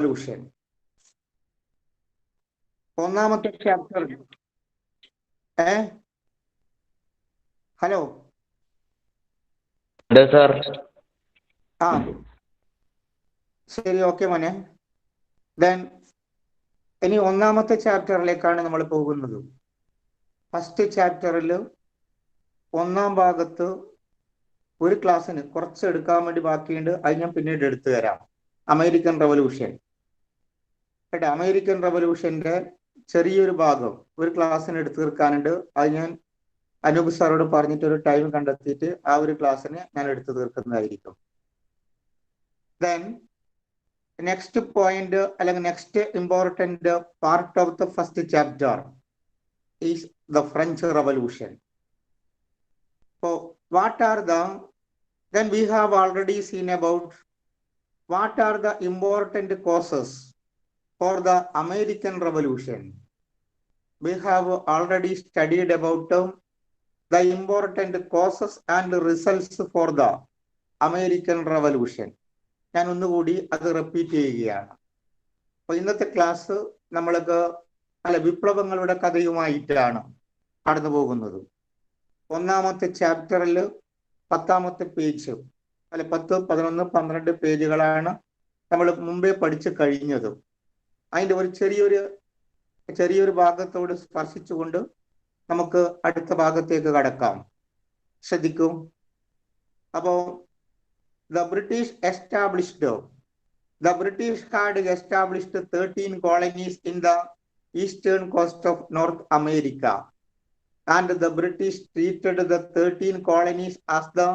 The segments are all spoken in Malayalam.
റവല്യൂഷൻ. ഒന്നാമത്തെ ചാപ്റ്റർ ഹലോ ആ ശരി, ഓക്കെ മോനെ. ദെൻ ഇനി ഒന്നാമത്തെ ചാപ്റ്ററിലേക്കാണ് നമ്മൾ പോകുന്നത്. ഫസ്റ്റ് ചാപ്റ്ററിൽ ഒന്നാം ഭാഗത്ത് ഒരു ക്ലാസ്സിന് കുറച്ച് എടുക്കാൻ വേണ്ടി ബാക്കിയുണ്ട്, അത് ഞാൻ പിന്നീട് എടുത്തു തരാം. American revolution. കേട്ടോ, അമേരിക്കൻ റവല്യൂഷന്റെ ചെറിയൊരു ഭാഗം ഒരു ക്ലാസ്സിന് എടുത്തു തീർക്കാനുണ്ട്. അത് ഞാൻ അനൂപ് സാറോട് പറഞ്ഞിട്ട് ഒരു ടൈം കണ്ടെത്തിയിട്ട് ആ ഒരു ക്ലാസ്സിന് ഞാൻ എടുത്തു തീർക്കുന്നതായിരിക്കും. ദെൻ നെക്സ്റ്റ് പോയിന്റ് അല്ലെങ്കിൽ next important part of the first chapter is the French revolution. So what are the, then we have already seen about what are the important causes for the American Revolution. We have already studied about the important causes and results for the American Revolution. ഞാൻ ഒന്നുകൂടി അത് റിപ്പീറ്റ് ചെയ്യുകയാണ്. അപ്പൊ ഇന്നത്തെ ക്ലാസ് നമ്മൾക്ക് വിപ്ലവങ്ങളുടെ കഥയുമായിട്ടാണ് കടന്നു പോകുന്നത്. ഒന്നാമത്തെ ചാപ്റ്ററിൽ 10ാമത്തെ പേജ് 10, 11, 12 പേജുകളാണ് നമ്മൾ മുമ്പേ പഠിച്ചു കഴിഞ്ഞത്. അതിൻ്റെ ഒരു ചെറിയൊരു ഭാഗത്തോട് സ്പർശിച്ചുകൊണ്ട് നമുക്ക് അടുത്ത ഭാഗത്തേക്ക് കടക്കാം. ശ്രദ്ധിക്കൂ. അപ്പോ the British had established 13 colonies in the eastern coast of North America. And the British treated the 13 colonies as the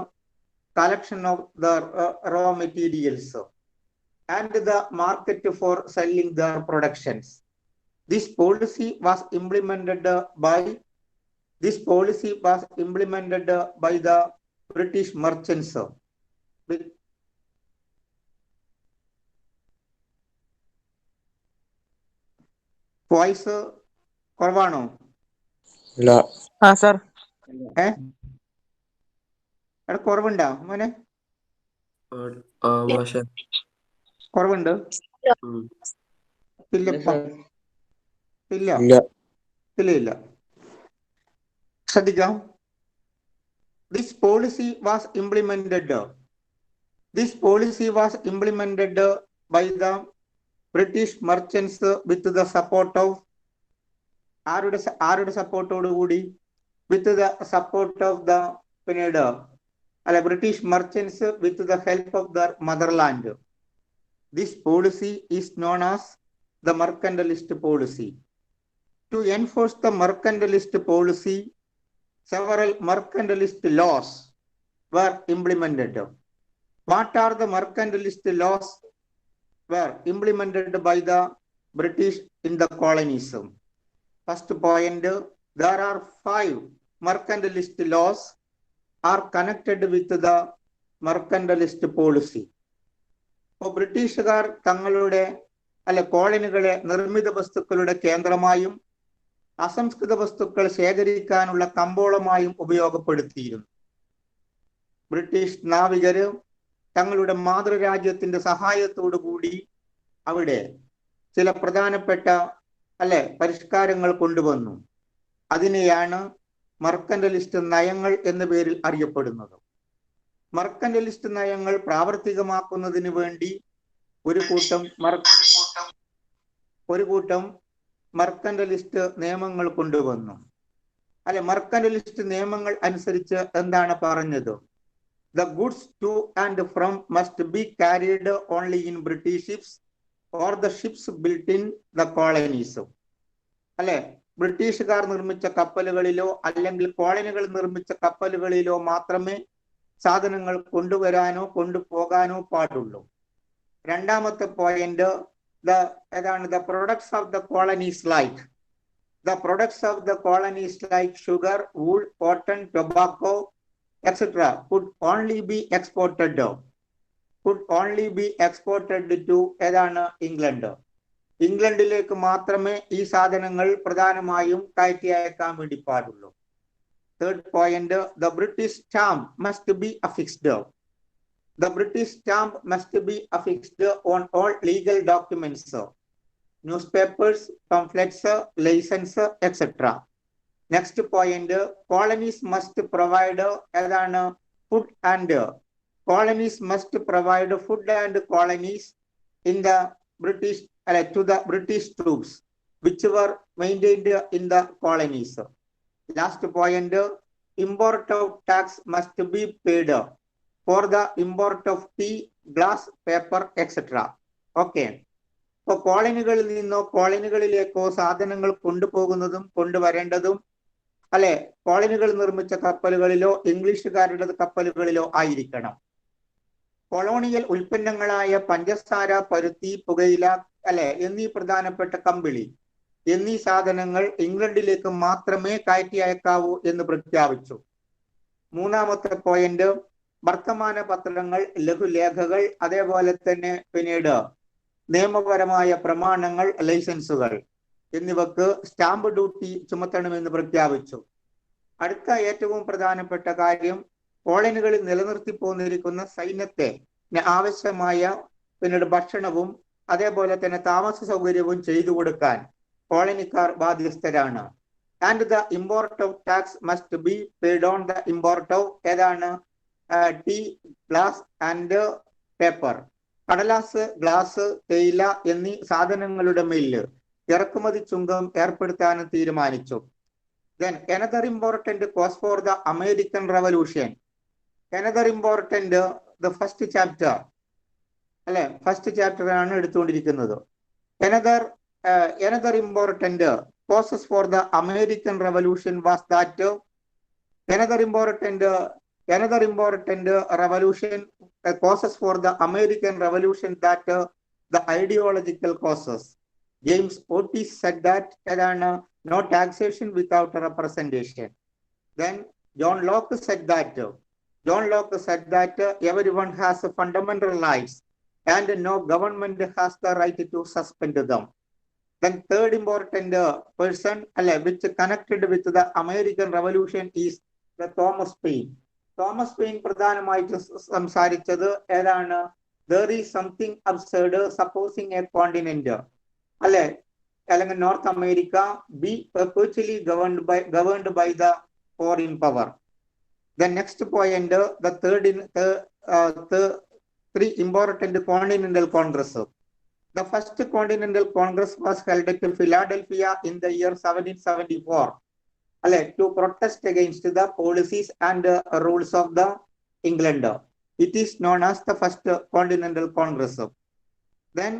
collection of the raw materials and the market for selling their productions. This policy was implemented by the British merchants. Voice കുറവാണോ? കുറവുണ്ടോ മോനെ? കുറവുണ്ട്? ഇല്ല. ശ്രദ്ധിക്കാം. This policy was implemented by the British merchants with the support of ആരുടെ സപ്പോർട്ടോട് കൂടി? with the support of the British merchants with the help of their motherland. This policy is known as the mercantilist policy. To enforce the mercantilist policy, several mercantilist laws were implemented. What are the mercantilist laws were implemented by the British in the colonies? First point, there are 5 mercantilist laws are connected with the mercantilist policy. അപ്പോൾ ബ്രിട്ടീഷുകാർ തങ്ങളുടെ കോളനികളെ നിർമ്മിത വസ്തുക്കളുടെ കേന്ദ്രമായും അസംസ്കൃത വസ്തുക്കൾ ശേഖരിക്കാനുള്ള കമ്പോളമായും ഉപയോഗപ്പെടുത്തിയിരുന്നു. ബ്രിട്ടീഷ് നാവികര് തങ്ങളുടെ മാതൃരാജ്യത്തിന്റെ സഹായത്തോടു കൂടി അവിടെ ചില പ്രധാനപ്പെട്ട പരിഷ്കാരങ്ങൾ കൊണ്ടുവന്നു. അതിനെയാണ് മർക്കന്റലിസ്റ്റ് നയങ്ങൾ എന്ന പേരിൽ അറിയപ്പെടുന്നത്. മർക്കന്റലിസ്റ്റ് നയങ്ങൾ പ്രാവർത്തികമാക്കുന്നതിന് വേണ്ടി ഒരു കൂട്ടം മർക്കന്റലിസ്റ്റ് നിയമങ്ങൾ കൊണ്ടുവന്നു. മർക്കന്റലിസ്റ്റ് നിയമങ്ങൾ അനുസരിച്ച് എന്താണ് പറഞ്ഞത്? The goods to and from must be carried only in British ships or the ships built in the colonies. ബ്രിട്ടീഷുകാർ നിർമ്മിച്ച കപ്പലുകളിലോ അല്ലെങ്കിൽ കോളനികൾ നിർമ്മിച്ച കപ്പലുകളിലോ മാത്രമേ സാധനങ്ങൾ കൊണ്ടുവരാനോ കൊണ്ടുപോകാനോ പാടുള്ളൂ. രണ്ടാമത്തെ point, the products of the colonies like sugar, wool, cotton, tobacco, etc. could only be exported to England. ഇംഗ്ലണ്ടിലേക്ക് മാത്രമേ ഈ സാധനങ്ങൾ പ്രധാനമായും കയറ്റി അയക്കാൻ വേണ്ടി പാടുള്ളൂ. Third point, the British stamp must be affixed. The British stamp must be affixed on all legal documents, newspapers, pamphlets, license, etc. Next point, colonies must provide food and colonies must provide food and colonies in the British to the British troops which were maintained in the colonies. Last point, import of tax must be paid for the import of tea, glass, paper, etc. Okay. ഇപ്പോൾ കോളനികളിൽ നിന്നോ കോളനികളിലേക്കോ സാധനങ്ങൾ കൊണ്ടുപോകുന്നതും കൊണ്ടുവരേണ്ടതും അല്ലെ കോളനികൾ നിർമ്മിച്ച കപ്പലുകളിലോ ഇംഗ്ലീഷുകാരുടെ കപ്പലുകളിലോ ആയിരിക്കണം. കൊളോണിയൽ ഉൽപ്പന്നങ്ങളായ പഞ്ചസാര, പരുത്തി, പുകയില അല്ലെ എന്നീ പ്രധാനപ്പെട്ട കമ്പിളി എന്നീ സാധനങ്ങൾ ഇംഗ്ലണ്ടിലേക്ക് മാത്രമേ കയറ്റി അയക്കാവൂ എന്ന് പ്രഖ്യാപിച്ചു. മൂന്നാമത്തെ പോയിന്റ്, വർത്തമാന പത്രങ്ങൾ, ലഘുലേഖകൾ, അതേപോലെ തന്നെ പിന്നീട് നിയമപരമായ പ്രമാണങ്ങൾ, ലൈസൻസുകൾ എന്നിവക്ക് സ്റ്റാമ്പ് ഡ്യൂട്ടി ചുമത്തണമെന്ന് പ്രഖ്യാപിച്ചു. അടുത്ത ഏറ്റവും പ്രധാനപ്പെട്ട കാര്യം, കോളനികളിൽ നിലനിർത്തി പോന്നിരിക്കുന്ന സൈന്യത്തെ ആവശ്യമായ പിന്നീട് ഭക്ഷണവും അതേപോലെ തന്നെ താമസ സൗകര്യവും ചെയ്തു കൊടുക്കാൻ കോളനിക്കാർ ബാധ്യസ്ഥരാണ്. And the import of tax must be paid on the import of tea, glass and paper. കടലാസ്, ഗ്ലാസ്, തേയില എന്നീ സാധനങ്ങളുടെ മേലിൽ ഇറക്കുമതി ചുങ്കം ഏർപ്പെടുത്താനും തീരുമാനിച്ചു. Then another important cause for the American Revolution. Another important, the first chapter. അല്ലെ, ഫസ്റ്റ് ചാപ്റ്റർ ആണ് എടുത്തുകൊണ്ടിരിക്കുന്നത്. Another important causes for the American Revolution was that another important revolution causes for the American Revolution that the ideological causes. James Otis said that no taxation without representation. Then John Locke said that everyone has fundamental rights and no government has the right to suspend them. Then third important person which connected with the American Revolution is the Thomas Paine. Thomas Paine പ്രധാനമായിട്ട് സംസാരിച്ചത് ഏതാണ്? There is something absurd supposing a continent അല്ലെങ്കിൽ north America be perpetually governed by the foreign power. The next point, the three important Continental Congress. The first Continental Congress was held at Philadelphia in the year 1774 to protest against the policies and rules of the England. It is known as the first Continental Congress. Then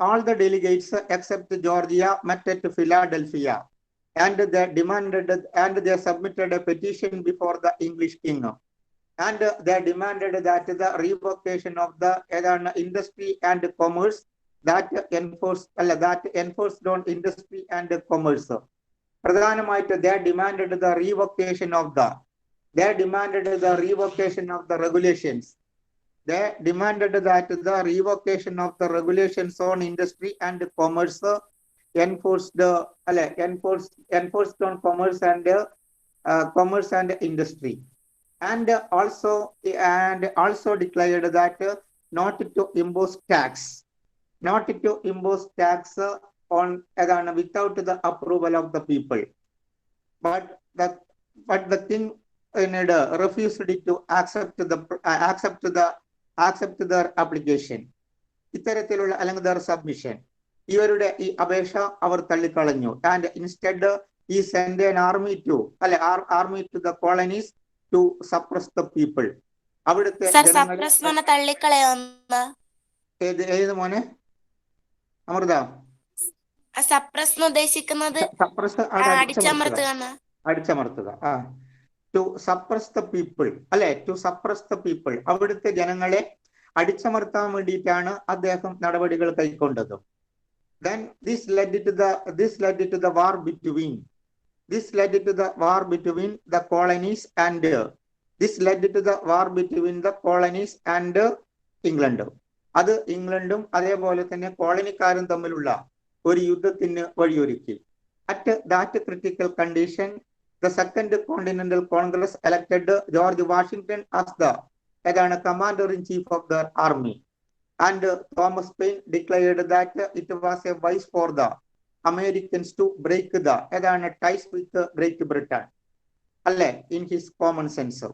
all the delegates except Georgia met at Philadelphia and they submitted a petition before the English king. And they demanded that the revocation of the industry and commerce that enforced on industry and commerce. പ്രധാനമായിട്ട് they demanded the revocation of the regulations. They demanded that the revocation of the regulations on industry and commerce enforced on commerce and industry. And also declared that not to impose tax on without the approval of the people. But the king refused to accept their application. ഇത്തരത്തിലുള്ള അല്ലെങ്കിൽ their submission, ഇവരുടെ ഈ അപേക്ഷ അവർ തള്ളിക്കളഞ്ഞു. And instead he sent an army to the colonies to suppress the people. അവിടുത്തെ ഏത് മോനെ Amrita? അടിച്ചമർത്തുക. To suppress the people, to suppress the people. അവിടുത്തെ ജനങ്ങളെ അടിച്ചമർത്താൻ വേണ്ടിയിട്ടാണ് അദ്ദേഹം നടപടികൾ കൈക്കൊണ്ടത്. Then this led to the war between the colonies and England. അത് ഇംഗ്ലണ്ടും അതേപോലെ തന്നെ കോളനിക്കാരും തമ്മിലുള്ള ഒരു യുദ്ധത്തിന് വഴിയൊരുക്കി. At that critical condition, the Second Continental Congress elected George Washington as the ഏതാണ് commander in chief of the army. And Thomas Paine declared that it was a wise for the Americans to break the ties with Great Britain. അല്ലെ, ഇൻ ഹിസ് കോമൺ സെൻസ്.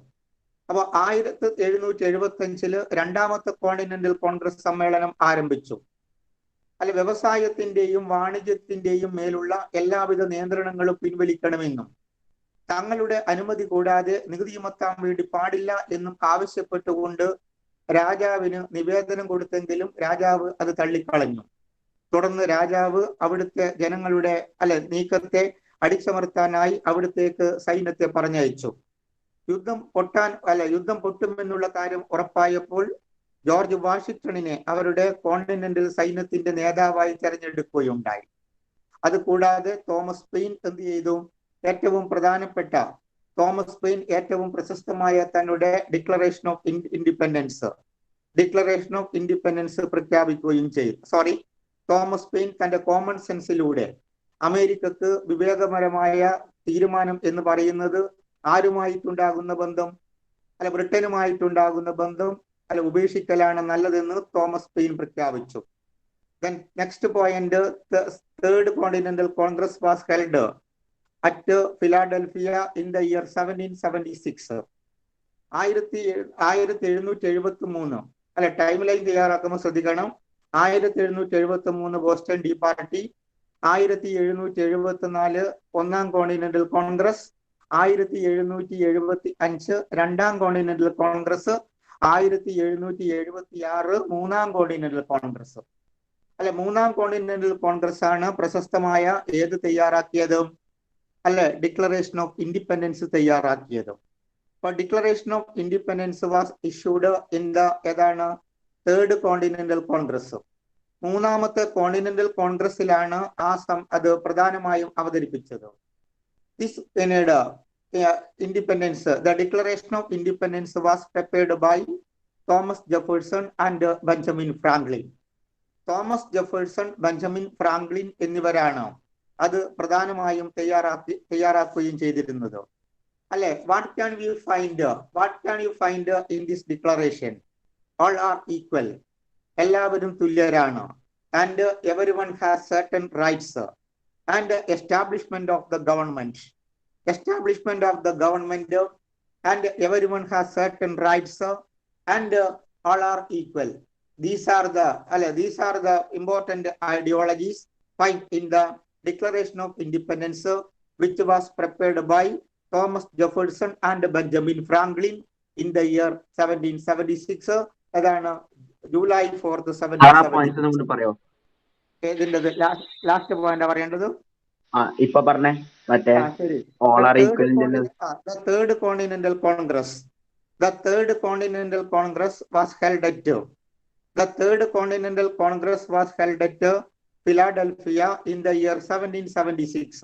അപ്പൊ 1775 രണ്ടാമത്തെ കോണ്ടിനെന്റൽ കോൺഗ്രസ് സമ്മേളനം ആരംഭിച്ചു. അല്ലെ, വ്യവസായത്തിന്റെയും വാണിജ്യത്തിന്റെയും മേലുള്ള എല്ലാവിധ നിയന്ത്രണങ്ങളും പിൻവലിക്കണമെന്നും തങ്ങളുടെ അനുമതി കൂടാതെ നികുതി ചുമത്താൻ വേണ്ടി പാടില്ല എന്നും ആവശ്യപ്പെട്ടുകൊണ്ട് രാജാവിന് നിവേദനം കൊടുത്തെങ്കിലും രാജാവ് അത് തള്ളിക്കളഞ്ഞു. തുടർന്ന് രാജാവ് അവിടുത്തെ ജനങ്ങളുടെ നീക്കത്തെ അടിച്ചമർത്താനായി അവിടത്തേക്ക് സൈന്യത്തെ പറഞ്ഞയച്ചു. യുദ്ധം പൊട്ടുമെന്നുള്ള കാര്യം ഉറപ്പായപ്പോൾ ജോർജ് വാഷിംഗ്ടണിനെ അവരുടെ കോണ്ടിനെന്റൽ സൈന്യത്തിന്റെ നേതാവായി തെരഞ്ഞെടുക്കുകയുണ്ടായി. അതുകൂടാതെ തോമസ് പെയിൻ എന്ത് ചെയ്തു? ഏറ്റവും പ്രധാനപ്പെട്ട തോമസ് പെയിൻ ഏറ്റവും പ്രശസ്തമായ തങ്ങളുടെ ഡിക്ലറേഷൻ ഓഫ് ഇൻഡിപെൻഡൻസ് പ്രഖ്യാപിക്കുകയും ചെയ്തു. തോമസ് പെയിൻ തന്റെ കോമൺ സെൻസിലൂടെ അമേരിക്കക്ക് വിവേകപരമായ തീരുമാനം എന്ന് പറയുന്നത് ആരുമായിട്ടുണ്ടാകുന്ന ബന്ധം ബ്രിട്ടനുമായിട്ടുണ്ടാകുന്ന ബന്ധം ഉപേക്ഷിക്കലാണ് നല്ലതെന്ന് തോമസ് പെയിൻ പ്രഖ്യാപിച്ചു. Next point, third Continental Congress was held at Philadelphia in the year 1776. 1773 time line തയ്യാറാക്കുമ്പോൾ ശ്രദ്ധിക്കണം. 1773 ബോസ്റ്റൺ ടീ പാർട്ടി, 1774 ഒന്നാം കോണ്ടിനെന്റൽ കോൺഗ്രസ്, 1775 രണ്ടാം കോണ്ടിനെന്റൽ കോൺഗ്രസ്, 1776 മൂന്നാം കോണ്ടിനെന്റൽ കോൺഗ്രസ്. മൂന്നാം കോണ്ടിനെന്റൽ കോൺഗ്രസ് ആണ് പ്രശസ്തമായ ഏത് തയ്യാറാക്കിയത്? ഡിക്ലറേഷൻ ഓഫ് ഇൻഡിപെൻഡൻസ് തയ്യാറാക്കിയത്. അപ്പൊ Declaration of Independence was issued in the third Continental Congress. മൂന്നാമത്തെ കോണ്ടിനെന്റൽ കോൺഗ്രസിലാണ് അത് പ്രധാനമായും അവതരിപ്പിച്ചത്. This independence, the Declaration of Independence was prepared by Thomas Jefferson and Benjamin Franklin. Thomas Jefferson, Benjamin Franklin എന്നിവരാണ് അത് പ്രധാനമായും തയ്യാറാക്കുകയും ചെയ്തിരുന്നത്. What can you find in this declaration? All are equal, എല്ലാവരും തുല്യരാണ്. And everyone has certain rights. And establishment of the government and everyone has certain rights and all are equal. These are the important ideologies found in the Declaration of Independence, which was prepared by Thomas Jefferson and Benjamin Franklin in the year 1776. അതാണ് ജൂലൈ 4th 1776. ലാസ്റ്റ് പോയിന്റ് പറയേണ്ടത് ഇപ്പൊ പറഞ്ഞേ മറ്റേ third Continental Congress. The third continental congress was held at Philadelphia in the year 1776.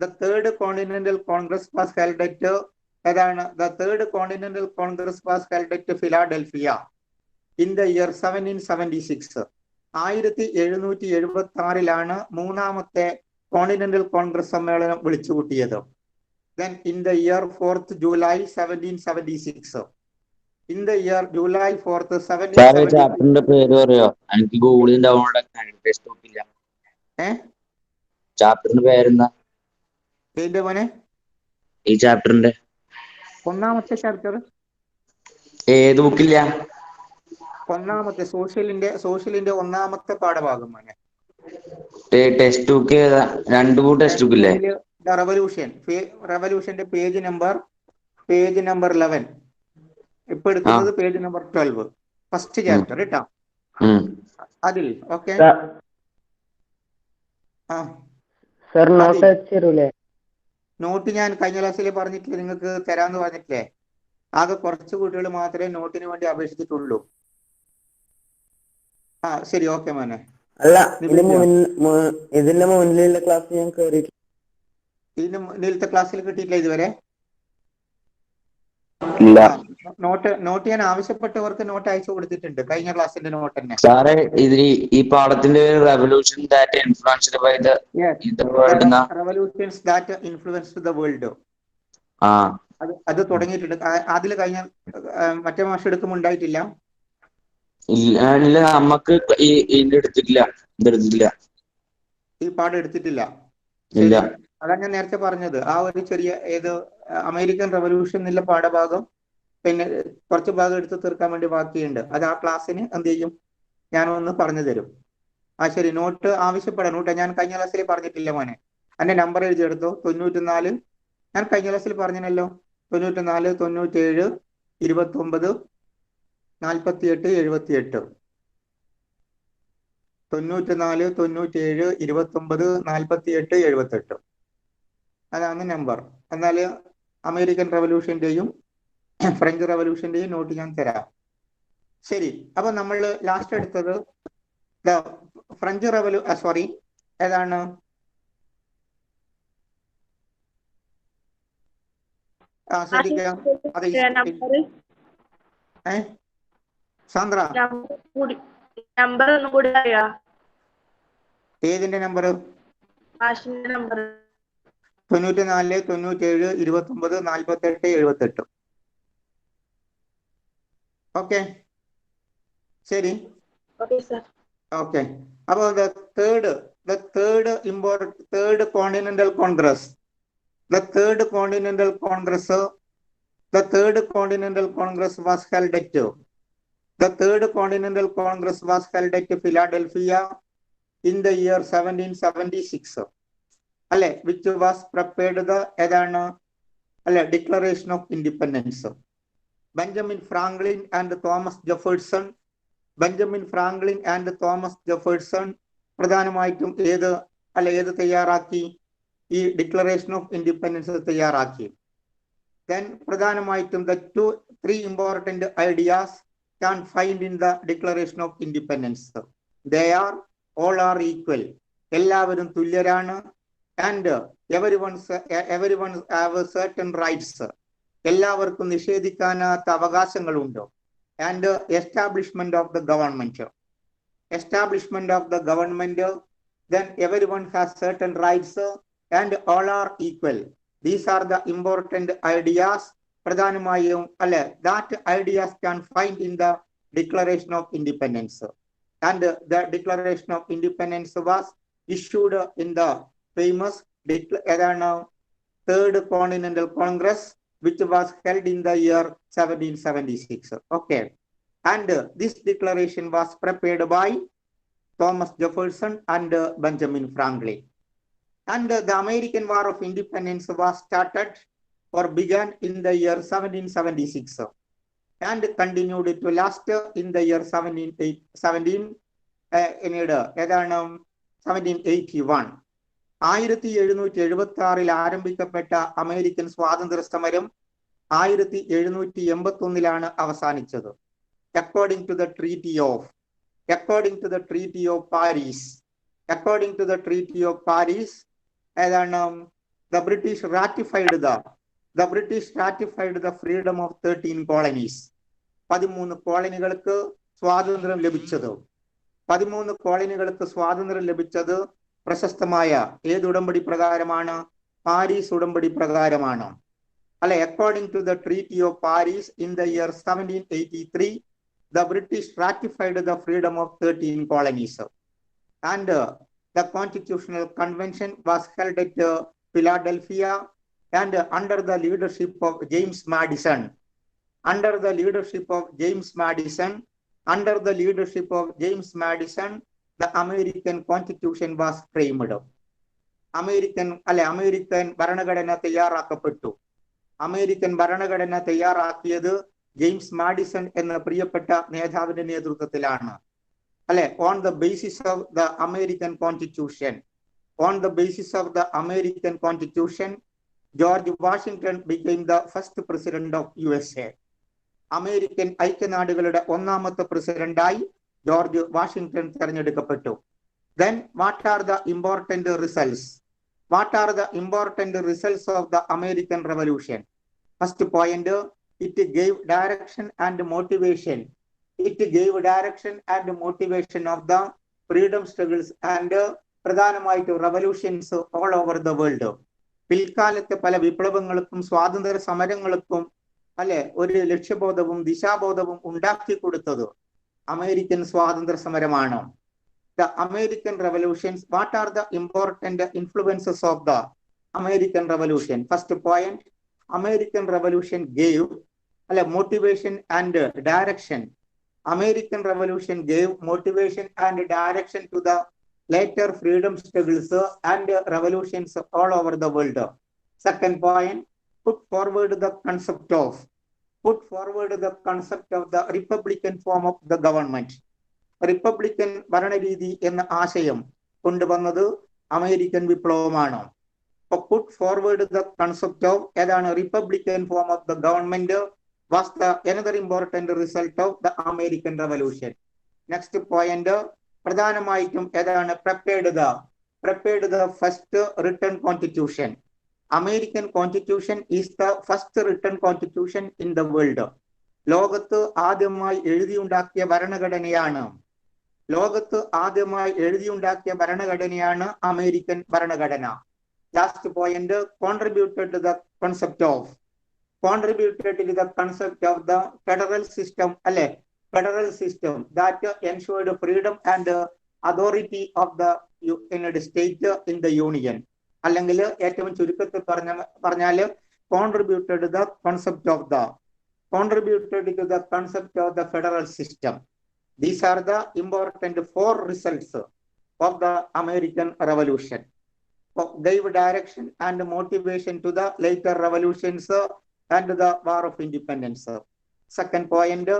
The third continental congress was held at Philadelphia in the year 1776. 1776 മൂന്നാമത്തെ കോണ്ടിനെന്റൽ കോൺഗ്രസ് സമ്മേളനം വിളിച്ചുകൂട്ടിയത്. Then in the year 4th July 1776. In the year July 4th 1776. ചാപ്റ്ററിന്റെ പേര് പറയോ? എനിക്ക് ഗൂഗിളിൽ ഡൗൺലോഡ് ആക്കാൻ ടെക്സ്റ്റ് ബുക്ക് ഇല്ല. ചാപ്റ്ററിന്റെ പേരെന്താ? ഏതിന്റെ മോനെ? ഈ ചാപ്റ്ററിന്റെ ഒന്നാമത്തെ ചാപ്റ്റർ ഏത് ബുക്കില്ല? ഒന്നാമത്തെ സോഷ്യലിന്റെ ഒന്നാമത്തെ പാഠഭാഗം മോനെ. ടെക്സ്റ്റ് ബുക്ക് ഏതാ? രണ്ടു ടെക്സ്റ്റ് ബുക്ക് ഇല്ലേ? റെവല്യൂഷന്റെ പേജ് നമ്പർ 11. ഇപ്പൊ എടുക്കുന്നത് പേജ് നമ്പർ 12, ഫസ്റ്റ് ചാപ്റ്റർ കേട്ടോ. അതിൽ ഓക്കെ നോട്ട് ഞാൻ കഴിഞ്ഞ ക്ലാസ്സിൽ പറഞ്ഞിട്ടില്ലേ, നിങ്ങൾക്ക് തരാന്ന് പറഞ്ഞിട്ടില്ലേ? ആകെ കുറച്ച് കുട്ടികൾ മാത്രമേ നോട്ടിന് വേണ്ടി അപേക്ഷിച്ചിട്ടുള്ളൂ. ശരി, ഓക്കെ മോനെ. അല്ല, ഇതിന്റെ മുന്നിലുള്ള ക്ലാസ് ഞാൻ കേറിയിട്ടില്ല. ഇതിന് മുന്നിലത്തെ ക്ലാസ്സിൽ കിട്ടിയിട്ടില്ല ഇതുവരെ? നോട്ട് ഞാൻ ആവശ്യപ്പെട്ടവർക്ക് നോട്ട് അയച്ചു കൊടുത്തിട്ടുണ്ട്, കഴിഞ്ഞ ക്ലാസ്സിന്റെ നോട്ട് തന്നെ. സാറേ, ഇതിന് ഈ പാഠത്തിന്റെ revolution that influenced by the revolutions that influenced the world. അത് തുടങ്ങിയിട്ടുണ്ട്. അതിൽ കഴിഞ്ഞ മറ്റേ മാസം എടുക്കുമ്പോൾ ഉണ്ടായിട്ടില്ല. ഇല്ല നമുക്ക് എടുത്തിട്ടില്ല. ഈ പാഠം എടുത്തിട്ടില്ല. ഇല്ല. ശരി, അതാണ് ഞാൻ നേരത്തെ പറഞ്ഞത്. ആ ഒരു ചെറിയ അമേരിക്കൻ റവല്യൂഷൻ എന്നുള്ള പാഠഭാഗം പിന്നെ കുറച്ച് ഭാഗം എടുത്ത് തീർക്കാൻ വേണ്ടി ബാക്കിയുണ്ട്. അത് ആ ക്ലാസ്സിന് എന്ത് ചെയ്യും, ഞാനൊന്ന് പറഞ്ഞു തരും. ശരി, നോട്ട് ആവശ്യപ്പെടാം. നോട്ട് ഞാൻ കഴിഞ്ഞ ക്ലാസ്സിൽ പറഞ്ഞിട്ടില്ല മോനെ. എന്റെ നമ്പർ എഴുതിയെടുത്തോ. 94, ഞാൻ കഴിഞ്ഞ ക്ലാസ്സിൽ പറഞ്ഞല്ലോ. 94 97 29 48 78. 94 97 29 48 78. അതാണ് നമ്പർ. എന്നാൽ അമേരിക്കൻ റവല്യൂഷന്റെയും ഫ്രഞ്ച് റവല്യൂഷന്റെയും നോട്ട് ഞാൻ തരാം. ശരി, അപ്പൊ നമ്മൾ ലാസ്റ്റ് എടുത്തത് ഫ്രഞ്ച് സോറി, ഏതാണ്? ശ്രദ്ധിക്കാം. അത് സാന്ദ്ര, ഏതിന്റെ നമ്പർ? 94 97 29 48 78. ഓക്കെ, ശരി. ഓക്കെ, അപ്പോൾ third Continental Congress. The third continental congress was held at Philadelphia in the year 1776. അല്ലെ, which was prepared ഏതാണ്? അല്ലെ, Declaration of Independence. Benjamin Franklin and Thomas Jefferson പ്രധാനമായിട്ടും ഏത് തയ്യാറാക്കി? ഈ ഡിക്ലറേഷൻ ഓഫ് ഇൻഡിപെൻഡൻസ് തയ്യാറാക്കി. Then പ്രധാനമായിട്ടും the 3 important ideas can find in the Declaration of Independence. They are all are equal. എല്ലാവരും തുല്യരാണ്. And everyone have certain rights. എല്ലാവർക്കും നിഷേധിക്കാനാത്ത അവകാശങ്ങളുണ്ട്. And establishment of the government. Then everyone has certain rights and all are equal. These are the important ideas. പ്രധാനമായും that ideas can find in the Declaration of Independence. And the Declaration of Independence was issued in the famous Third Continental Congress, which was held in the year 1776. Okay, and this declaration was prepared by Thomas Jefferson and Benjamin Franklin. And the American War of Independence was started or began in the year 1776 and continued to last in the year 1781. 1776 ആരംഭിക്കപ്പെട്ട American സ്വാതന്ത്ര്യ സമരം 1781 അവസാനിച്ചത്. According to the Treaty of Paris, the British ratified the freedom of 13 colonies. 13 കോളനികൾക്ക് സ്വാതന്ത്ര്യം ലഭിച്ചത് പ്രശസ്തമായ ഏത് ഉടമ്പടി പ്രകാരമാണ്? പാരീസ് ഉടമ്പടി പ്രകാരമാണ്. അല്ലെ, according to the Treaty of Paris in the year 1783, the British ratified the freedom of 13 colonies. And the Constitutional Convention was held at Philadelphia, and under the leadership of James Madison, the American Constitution was framed. American ഭരണഘടന തയ്യാറാക്കപ്പെട്ടു. അമേരിക്കൻ ഭരണഘടന തയ്യാറാക്കിയത് ജെയിംസ് മാഡിസൺ എന്ന പ്രിയപ്പെട്ട നേതാവിന്റെ നേതൃത്വത്തിലാണ്. അല്ലെ, on the basis of the American Constitution, George Washington became the first president of USA. American ഐക്യനാടുകളുടെ ഒന്നാമത്തെ പ്രസിഡന്റായി ജോർജ് വാഷിംഗ്ടൺ തെരഞ്ഞെടുക്കപ്പെട്ടു. Then what are the important results of the American Revolution? First point, it gave direction and motivation. Of the freedom struggles and പ്രധാനമായിട്ട് revolutions all over the world. പിൽക്കാലത്തെ പല വിപ്ലവങ്ങൾക്കും സ്വാതന്ത്ര്യ സമരങ്ങൾക്കും അല്ലെ ഒരു ലക്ഷ്യബോധവും ദിശാബോധവും ഉണ്ടാക്കി കൊടുത്തത് അമേരിക്കൻ സ്വാതന്ത്ര്യ സമരമാണ്. The American revolutions. What are the important influences of the American Revolution? First point, American Revolution gave motivation and direction. American Revolution gave motivation and direction to the later freedom struggles and revolutions all over the world. Second point, put forward the concept of the Republican form of the government. Republican ഭരണരീതി എന്ന ആശയം കൊണ്ടുവന്നത് അമേരിക്കൻ വിപ്ലവമാണ്. Put forward the concept of ഏതാണ് republican form of the government was the another important result of the American revolution. Next point പ്രധാനമായിട്ടും ഏതാണ് prepared the first written constitution. American constitution is the first written constitution in the world. ലോകത്ത് ആദ്യമായി എഴുതിയുണ്ടാക്കിയ ഭരണഘടനയാണ് അമേരിക്കൻ ഭരണഘടന. Last point contributed to the concept of the federal system that ensured freedom and authority of the United States in the Union. അല്ലെങ്കിൽ ഏറ്റവും ചുരുക്കത്തിൽ പറഞ്ഞാൽ contributed to the concept of the federal system. These are the important 4 results of the American Revolution. Gave direction and motivation to the later revolutions and the War of Independence. Second point,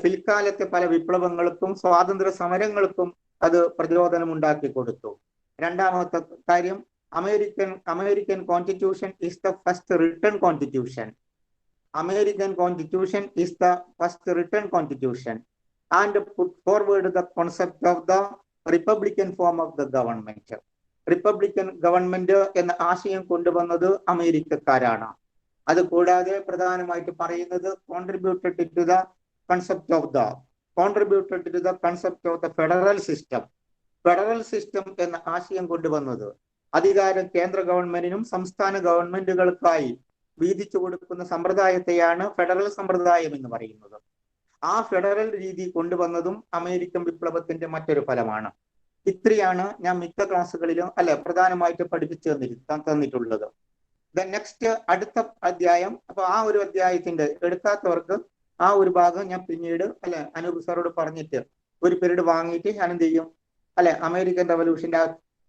പിൽക്കാലത്തെ പല വിപ്ലവങ്ങൾക്കും സ്വാതന്ത്ര്യ സമരങ്ങൾക്കും അത് പ്രചോദനം ഉണ്ടാക്കി കൊടുത്തു. രണ്ടാമത്തെ കാര്യം, American Constitution is the first written constitution. American Constitution is the first written constitution and put forward the concept of the Republican form of the government. Republican government എന്ന ആശയം കൊണ്ടുവന്നത് അമേരിക്കക്കാരാണ്. അത് കൂടാതെ പ്രധാനമായിട്ട് പറയുന്നത് contributed to the concept of the federal system. Federal system എന്ന ആശയം കൊണ്ടുവന്നത് അധികാരം കേന്ദ്ര ഗവൺമെന്റിനും സംസ്ഥാന ഗവൺമെന്റുകൾക്കായി വീതിച്ചു കൊടുക്കുന്ന സമ്പ്രദായത്തെയാണ് ഫെഡറൽ സമ്പ്രദായം എന്ന് പറയുന്നത്. ആ ഫെഡറൽ രീതി കൊണ്ടുവന്നതും അമേരിക്കൻ വിപ്ലവത്തിന്റെ മറ്റൊരു ഫലമാണ്. ഇത്രയാണ് ഞാൻ മിക്ക ക്ലാസ്സുകളിലും പ്രധാനമായിട്ട് പഠിപ്പിച്ചു തന്നിട്ടുള്ളത്. നെക്സ്റ്റ് അടുത്ത അധ്യായം. അപ്പൊ ആ ഒരു അധ്യായത്തിന്റെ എടുക്കാത്തവർക്ക് ആ ഒരു ഭാഗം ഞാൻ പിന്നീട് അനൂപ് സാറോട് പറഞ്ഞിട്ട് ഒരു പീരീഡ് വാങ്ങിയിട്ട് ഞാൻ എന്ത് ചെയ്യും അമേരിക്കൻ റവല്യൂഷന്റെ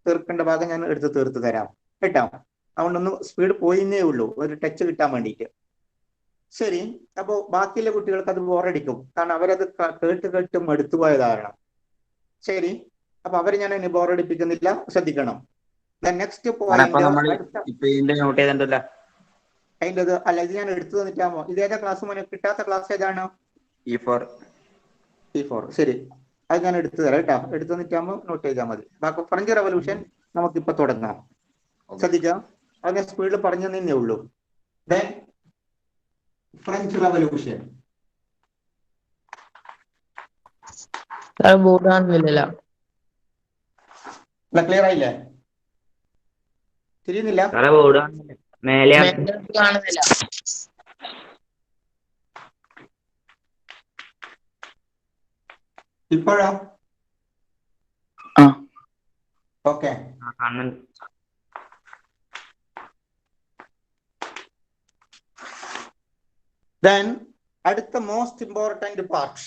തീർക്കേണ്ട ഭാഗം ഞാൻ തീർത്ത് തരാം കേട്ടോ. അതുകൊണ്ടൊന്ന് സ്പീഡ് പോയിന്നേ ഉള്ളൂ, ഒരു ടച്ച് കിട്ടാൻ വേണ്ടിയിട്ട്. ശരി, അപ്പോ ബാക്കിയുള്ള കുട്ടികൾക്ക് അത് ബോറടിക്കും, കാരണം അവരത് കേട്ട് മടുത്തുപോയത് കാരണം. ശരി, അപ്പൊ അവരെ ഞാൻ ഇനി ബോറടിപ്പിക്കുന്നില്ല, ശ്രദ്ധിക്കണം. നെക്സ്റ്റ് പോയിന്റ് അതിൻ്റെത് ഇത് ഞാൻ എടുത്തു തന്നിട്ടാമോ? ഇതേതാ ക്ലാസ് മോനെ? കിട്ടാത്ത ക്ലാസ് ഏതാണ്? E4. ശരി, അത് ഞാൻ എടുത്തു തരാം കേട്ടോ. എടുത്തു തന്നിട്ടാകുമ്പോൾ നോട്ട് ചെയ്താൽ മതി. ബാക്കി ഫ്രഞ്ച് റവല്യൂഷൻ നമുക്കിപ്പോ തുടങ്ങാം. ശ്രദ്ധിക്കാം, അത് ഞാൻ സ്പീഡിൽ പറഞ്ഞു തന്നേ ഉള്ളൂ. Then French revolution. ക്ലിയർ ആയില്ലേ? തിരിയുന്നില്ല? ഇപ്പോഴോ? ഓക്കെ. Then അടുത്ത most important part,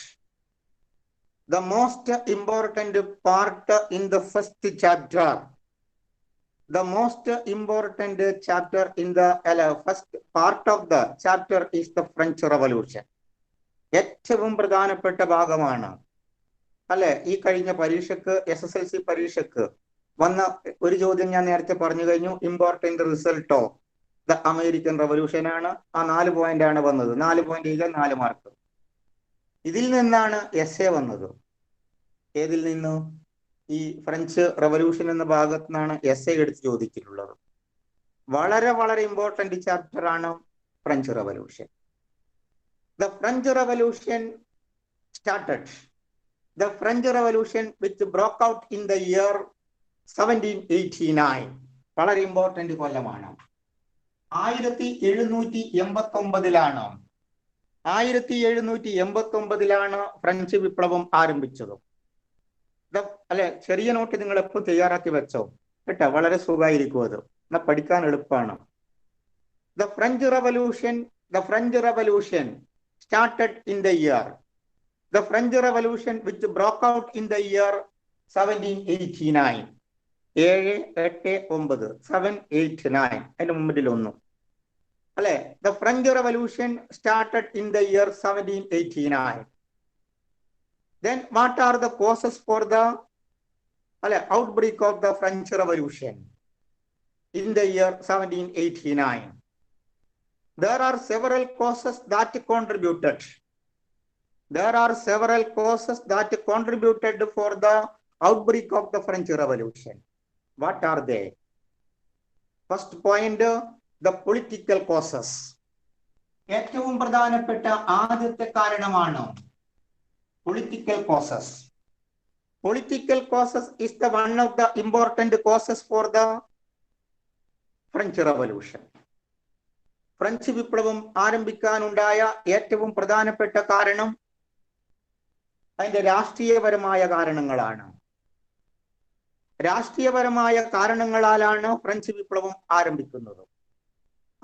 the most important part in the first chapter, the most important chapter in the first part of the chapter is the French Revolution. ഏറ്റവും പ്രധാനപ്പെട്ട ഭാഗമാണ് ഈ കഴിഞ്ഞ പരീക്ഷക്ക് SSLC പരീക്ഷക്ക് വന്ന ഒരു ചോദ്യം ഞാൻ നേരത്തെ പറഞ്ഞു കഴിഞ്ഞു. Important result of the American revolution ആണ്. ആ 4 പോയിന്റ് ആണ് വന്നത്. 4 പോയിന്റ് 4 മാർക്ക്. ഇതിൽ നിന്നാണ് essay വന്നത്. ഏതിൽ നിന്നു? ഈ ഫ്രഞ്ച് റവല്യൂഷൻ എന്ന ഭാഗത്ത് നിന്നാണ് essay എടുത്ത് ചോദിച്ചിട്ടുള്ളത്. വളരെ വളരെ ഇമ്പോർട്ടന്റ് ചാപ്റ്റർ ആണ് French revolution. The French Revolution started. The French Revolution which broke out in the year 1789. വളരെ ഇമ്പോർട്ടന്റ് കൊല്ലമാണ്. 1789 1789 ഫ്രഞ്ച് വിപ്ലവം ആരംഭിച്ചത്. അല്ലെ, ചെറിയ നോട്ട് നിങ്ങൾ എപ്പോൾ തയ്യാറാക്കി വെച്ചോ കേട്ടോ, വളരെ സുഖമായിരിക്കും അത്, എന്നാൽ പഠിക്കാൻ എളുപ്പമാണ്. The French Revolution started in the year. The French Revolution which broke out in the year 1789. 789 അതിന്റെ മുമ്പിൽ ഒന്നും അല്ലെ. The French Revolution started in the year 1789. Then what are the causes for the outbreak of the French Revolution in the year 1789? There are several causes that contributed. There are several causes that contributed for the outbreak of the French Revolution. What are they? First point, the political causes. ഏറ്റവും പ്രധാനപ്പെട്ട ആദ്യത്തെ കാരണമാണ് political causes. Political causes is the one of the important causes for the French Revolution. French വിപ്ലവം ആരംഭിക്കാനുണ്ടായ ഏറ്റവും പ്രധാനപ്പെട്ട കാരണം അതിന്റെ രാഷ്ട്രീയപരമായ കാരണങ്ങളാണ്. രാഷ്ട്രീയപരമായ കാരണങ്ങളാലാണ് ഫ്രഞ്ച് വിപ്ലവം ആരംഭിക്കുന്നത്.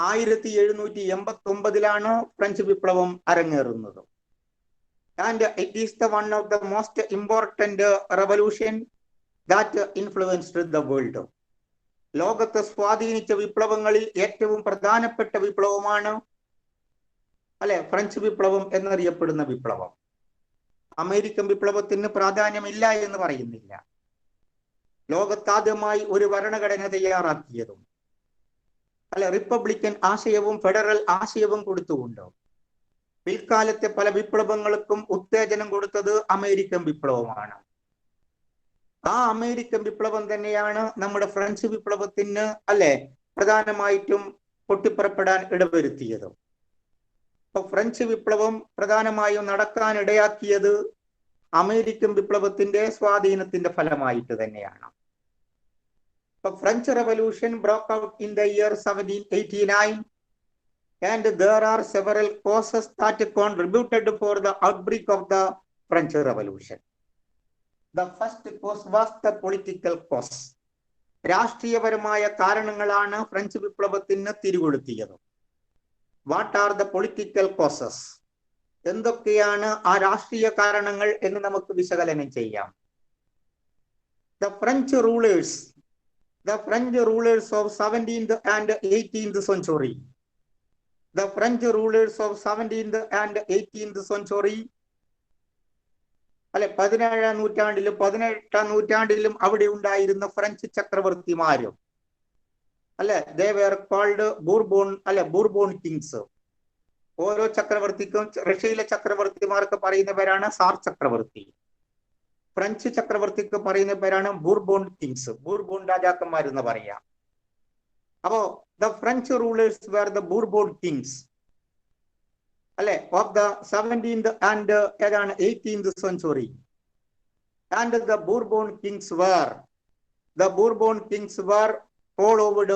1789 ഫ്രഞ്ച് വിപ്ലവം അരങ്ങേറുന്നത്. And it is the one of the most important revolution that influenced the world. ലോകത്തെ സ്വാധീനിച്ച വിപ്ലവങ്ങളിൽ ഏറ്റവും പ്രധാനപ്പെട്ട വിപ്ലവമാണ് ഫ്രഞ്ച് വിപ്ലവം എന്നറിയപ്പെടുന്ന വിപ്ലവം. അമേരിക്കൻ വിപ്ലവത്തിന് പ്രാധാന്യമില്ല എന്ന് പറയുന്നില്ല. ലോകത്താദ്യമായി ഒരു ഭരണഘടന തയ്യാറാക്കിയതും റിപ്പബ്ലിക്കൻ ആശയവും ഫെഡറൽ ആശയവും കൊടുത്തുകൊണ്ട് പിൽക്കാലത്തെ പല വിപ്ലവങ്ങൾക്കും ഉത്തേജനം കൊടുത്തത് അമേരിക്കൻ വിപ്ലവമാണ്. ആ അമേരിക്കൻ വിപ്ലവം തന്നെയാണ് നമ്മുടെ ഫ്രഞ്ച് വിപ്ലവത്തിന് പ്രധാനമായിട്ടും പൊട്ടിപ്പുറപ്പെടാൻ ഇടവരുത്തിയത്. അപ്പൊ ഫ്രഞ്ച് വിപ്ലവം പ്രധാനമായും നടക്കാൻ ഇടയാക്കിയത് അമേരിക്കൻ വിപ്ലവത്തിന്റെ സ്വാധീനത്തിന്റെ ഫലമായിട്ട് തന്നെയാണ്. അപ്പൊ French revolution broke out in the year 1789 and there are several causes that contributed for the outbreak of the French Revolution. The first cause was the political cause. രാഷ്ട്രീയപരമായ കാരണങ്ങളാണ് ഫ്രഞ്ച് വിപ്ലവത്തിന് തിരികൊളുത്തിയത്. What are the political causes? എന്തൊക്കെയാണ് ആ രാഷ്ട്രീയ കാരണങ്ങൾ എന്ന് നമുക്ക് വിശകലനം ചെയ്യാം. The French rulers of 17th and 18th century. The French rulers of 17th and 18th century 17ാം നൂറ്റാണ്ടിലും 18ാം നൂറ്റാണ്ടിലും അവിടെ ഉണ്ടായിരുന്ന ഫ്രഞ്ച് ചക്രവർത്തിമാരും they were called Bourbon kings. ഓരോ ചക്രവർത്തിക്കും റഷ്യയിലെ ചക്രവർത്തിമാർക്ക് പറയുന്ന പേരാണ് സാർ ചക്രവർത്തി. ഫ്രഞ്ച് ചക്രവർത്തിക്ക് പറയുന്ന പേരാണ് ബൂർബോൺ കിങ്സ്, ബൂർബോൺ രാജാക്കന്മാരെന്ന് പറയാം. അപ്പോ the French rulers were the Bourbon kings of the 17th and 18th century. And the Bourbon kings were followed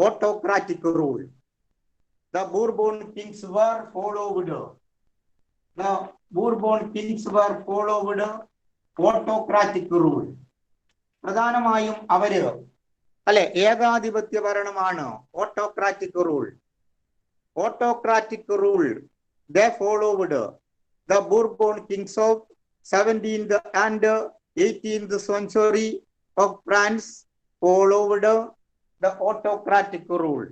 autocratic rule. The Bourbon kings were followed autocratic rule. പ്രധാനമായും അവര് ഏകാധിപത്യ ഭരണമാണ് autocratic rule. They followed the Bourbon kings of 17th and 18th century of France followed the autocratic rule.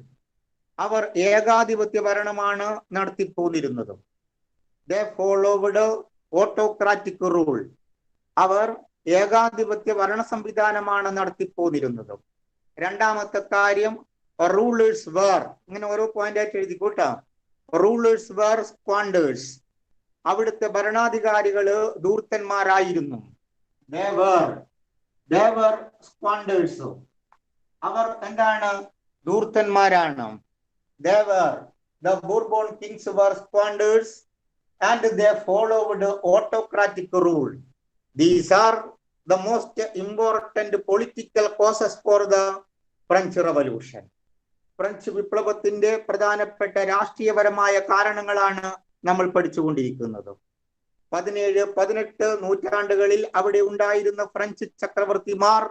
അവർ ഏകാധിപത്യ ഭരണമാണ് നടത്തിപ്പോന്നിരുന്നത്. They followed autocratic rule. അവർ ഏകാധിപത്യ ഭരണ സംവിധാനമാണ് നടത്തിപ്പോന്നിരുന്നത്. രണ്ടാമത്തെ കാര്യം റൂളേഴ്സ് വേർ, ഇങ്ങനെ ഓരോ പോയിന്റ് ആയിട്ട് എഴുതിക്കൂട്ടാം. Rulers where സ്ക്വാണ്ടേഴ്സ്. അവിടുത്തെ ഭരണാധികാരികള് ധൂർത്തന്മാരായിരുന്നു. They were squanders. അവർ എന്താണ്? ധൂർത്തന്മാരാണ്. The Bourbon kings were squanders and they followed autocratic rule. These are the most important political causes for the French revolution. French വിപ്ലവത്തിന്റെ പ്രധാനപ്പെട്ട രാഷ്ട്രീയപരമായ കാരണങ്ങളാണ് നമ്മൾ പഠിച്ചുകൊണ്ടിരിക്കുന്നത്. 17, 18 നൂറ്റാണ്ടുകളിൽ അവിടെ ഉണ്ടായിരുന്ന ഫ്രഞ്ച് ചക്രവർത്തിമാർ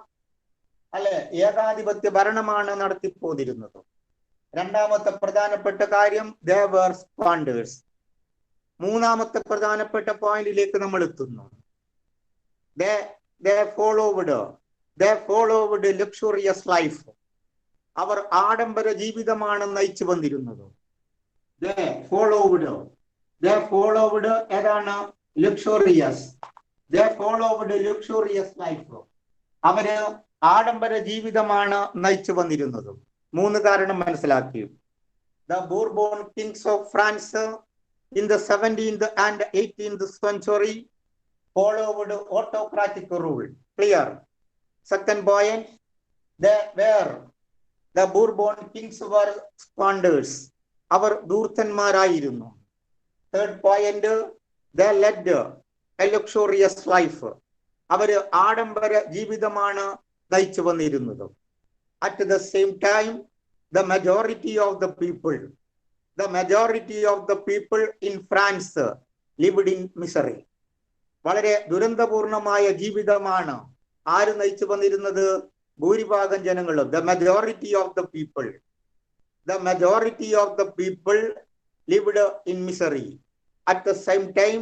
ഏകാധിപത്യ ഭരണമാണ് നടത്തിപ്പോന്നിരുന്നത്. രണ്ടാമത്തെ പ്രധാനപ്പെട്ട കാര്യം they were squanders. മൂന്നാമത്തെ പ്രധാനപ്പെട്ട പോയിന്റിലേക്ക് നമ്മൾ എത്തുന്നു. they followed luxurious life. അവർ ആഡംബര ജീവിതമാണ് നയിച്ചു വന്നിരുന്നത്. they followed ഏതാണ് luxurious. they followed luxurious life. അവര് ആഡംബര ജീവിതമാണ് നയിച്ചു വന്നിരുന്നത്. 3 കാരണം മനസ്സിലാക്കി. The Bourbon kings of France in the 17th and 18th century followed autocratic rule. Clear? Second point, the Bourbon kings were squanders. Our ധൂർത്തന്മാരായിരുന്നു. Third point, they led a luxurious life. അവര് ആഡംബര ജീവിതമാണ് നയിച്ചു വന്നിരുന്നത്. At the same time, the majority of the people in France lived in misery. വളരെ ദുരന്തപൂർണമായ ജീവിതമാണ് ആര് നയിച്ചു വന്നിരുന്നത്? ഭൂരിഭാഗം ജനങ്ങളും. The majority of the people lived in misery. At the same time,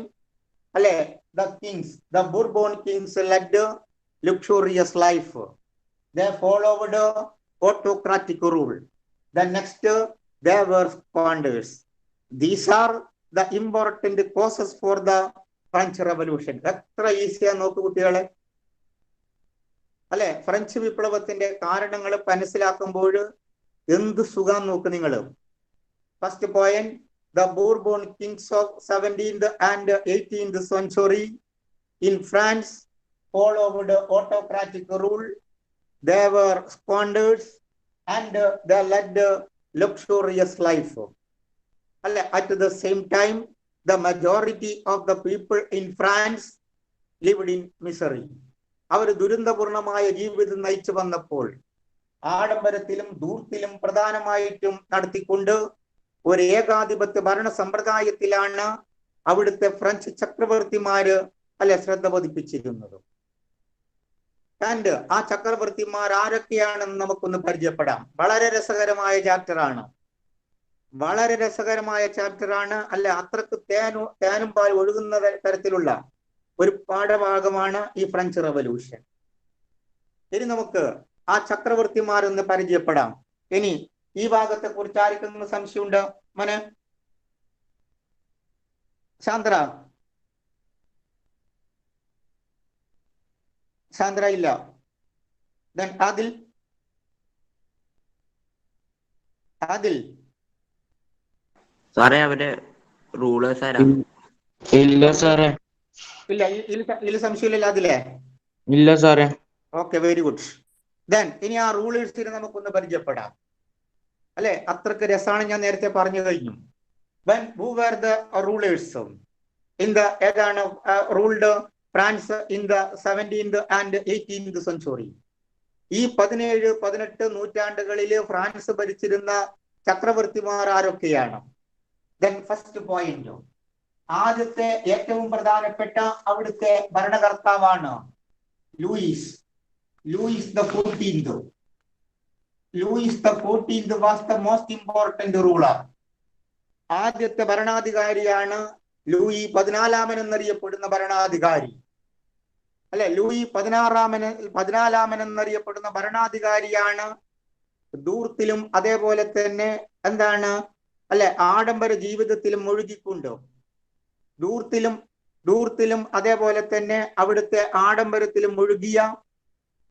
the Bourbon kings led luxurious life. They followed autocratic rule. The next, they were squanders. These are the important causes for the French Revolution. എത്ര ഈസിയാ നോക്കൂ കുട്ടികളെ. ഫ്രഞ്ച് വിപ്ലവത്തിന്റെ കാരണങ്ങൾ മനസ്സിലാക്കുമ്പോൾ എന്ത് സുഖം നോക്ക് നിങ്ങൾ. First point, the Bourbon kings of 17th and 18th century in France followed autocratic rule. They were squanders and they led luxurious life. At the same time, the majority of the people in France lived in misery. അവർ ദുരന്തപൂർണമായ ജീവിതം നയിച്ചു വന്നപ്പോൾ ആഡംബരത്തിലും ധൂർത്തിലും പ്രധാനമായിട്ടും നടത്തിക്കൊണ്ട് ഒരു ഏകാധിപത്യ ഭരണ സമ്പ്രദായത്തിലാണ് അവിടുത്തെ ഫ്രഞ്ച് ചക്രവർത്തിമാര് ശ്രദ്ധ പതിപ്പിച്ചിരുന്നത്. ആ ചക്രവർത്തിമാർ ആരൊക്കെയാണെന്ന് നമുക്കൊന്ന് പരിചയപ്പെടാം. വളരെ രസകരമായ ചാപ്റ്ററാണ്. അത്രക്ക് തേനും പാൽ ഒഴുകുന്ന തരത്തിലുള്ള ഒരു പാഠഭാഗമാണ് ഈ ഫ്രഞ്ച് റവല്യൂഷൻ. ഇനി നമുക്ക് ആ ചക്രവർത്തിമാരൊന്ന് പരിചയപ്പെടാം. ഇനി ഈ ഭാഗത്തെ കുറിച്ച് ആർക്കെങ്കിലും സംശയമുണ്ടോ? മോനെ സാന്ദ്ര ഇല്ല. ആദിൽ സാറേ അവര് റൂളേഴ്സ് ഇല്ല സാറേ. ഇല്ല, ഇതിൽ സംശയമില്ല അതിലേ? ഇല്ല സാറേ. Okay, very good. ഇനി ആ റൂളേഴ്സിനെ നമുക്കൊന്ന് പരിചയപ്പെടാം. അത്രക്ക് രസമാണ്. ഞാൻ നേരത്തെ പറഞ്ഞു കഴിഞ്ഞു. Who were the rulers in the ruled France in the 17th and 18th century? ഈ 17, 18 നൂറ്റാണ്ടുകളിൽ ഫ്രാൻസ് ഭരിച്ചിരുന്ന ചക്രവർത്തിമാർ ആരൊക്കെയാണ്? ഫസ്റ്റ് പോയിന്റ്, ആദ്യത്തെ ഏറ്റവും പ്രധാനപ്പെട്ട അവിടുത്തെ ഭരണകർത്താവാണ് Luis the 14th. Louis the 14th was the most important ruler. ആദ്യത്തെ ഭരണാധികാരിയാണ് ലൂയി 14 എന്നറിയപ്പെടുന്ന ഭരണാധികാരി. ലൂയി 14 എന്നറിയപ്പെടുന്ന ഭരണാധികാരിയാണ് ധൂർത്തിലും അതേപോലെ തന്നെ ആഡംബര ജീവിതത്തിലും മുഴുകിക്കൊണ്ട് ധൂർത്തിലും അതേപോലെ തന്നെ അവിടുത്തെ ആഡംബരത്തിലും മുഴുകിയ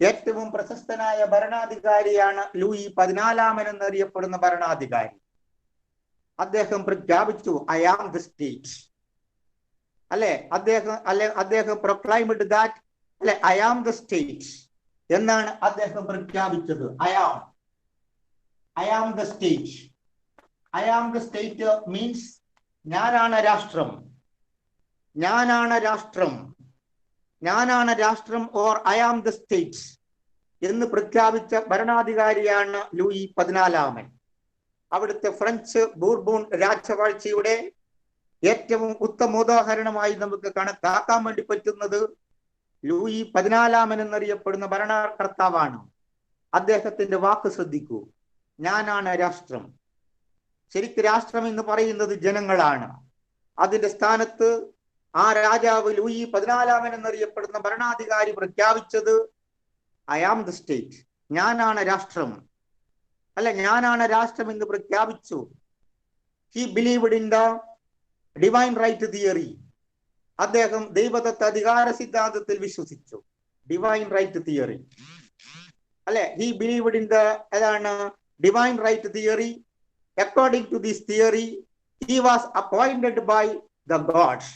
ഏറ്റവും പ്രശസ്തനായ ഭരണാധികാരിയാണ് ലൂയി 14 എന്നറിയപ്പെടുന്ന ഭരണാധികാരി. അദ്ദേഹം പ്രഖ്യാപിച്ചു ഐ ആം ദ സ്റ്റേറ്റ്. അദ്ദേഹം proclaimed that I am the state എന്നാണ് അദ്ദേഹം പ്രഖ്യാപിച്ചത്. I am the state. I am the state means ഞാനാണ് രാഷ്ട്രം or I am the state എന്ന് പ്രഖ്യാപിച്ച ഭരണാധികാരിയാണ് ലൂയി 14. അവിടുത്തെ ഫ്രഞ്ച് ബൂർബോൺ രാജവാഴ്ചയുടെ ഏറ്റവും ഉത്തമോദാഹരണമായി നമുക്ക് കണക്കാക്കാൻ വേണ്ടി പറ്റുന്നത് ലൂയി 14 എന്നറിയപ്പെടുന്ന ഭരണകർത്താവാണ്. അദ്ദേഹത്തിന്റെ വാക്ക് ശ്രദ്ധിക്കൂ, ഞാനാണ് രാഷ്ട്രം. ശരിക്കും രാഷ്ട്രം എന്ന് പറയുന്നത് ജനങ്ങളാണ്. അതിന്റെ സ്ഥാനത്ത് ആ രാജാവ് ലൂയി 14 എന്നറിയപ്പെടുന്ന ഭരണാധികാരി പ്രഖ്യാപിച്ചത് ഐ ആം ദ സ്റ്റേറ്റ്, ഞാനാണ് രാഷ്ട്രം. അല്ല, ഞാനാണ് രാഷ്ട്രം എന്ന് പ്രഖ്യാപിച്ചു. He believed in the divine right theory. അദ്ദേഹം ദൈവദത്ത അധികാര സിദ്ധാന്തത്തിൽ വിശ്വസിച്ചു. ഡിവൈൻ റൈറ്റ് തിയറി അല്ലെ, ഹി ബിലീവ്ഡ് ഇൻ ദ ഏതാണ് divine right theory. According to this theory he was appointed by the gods.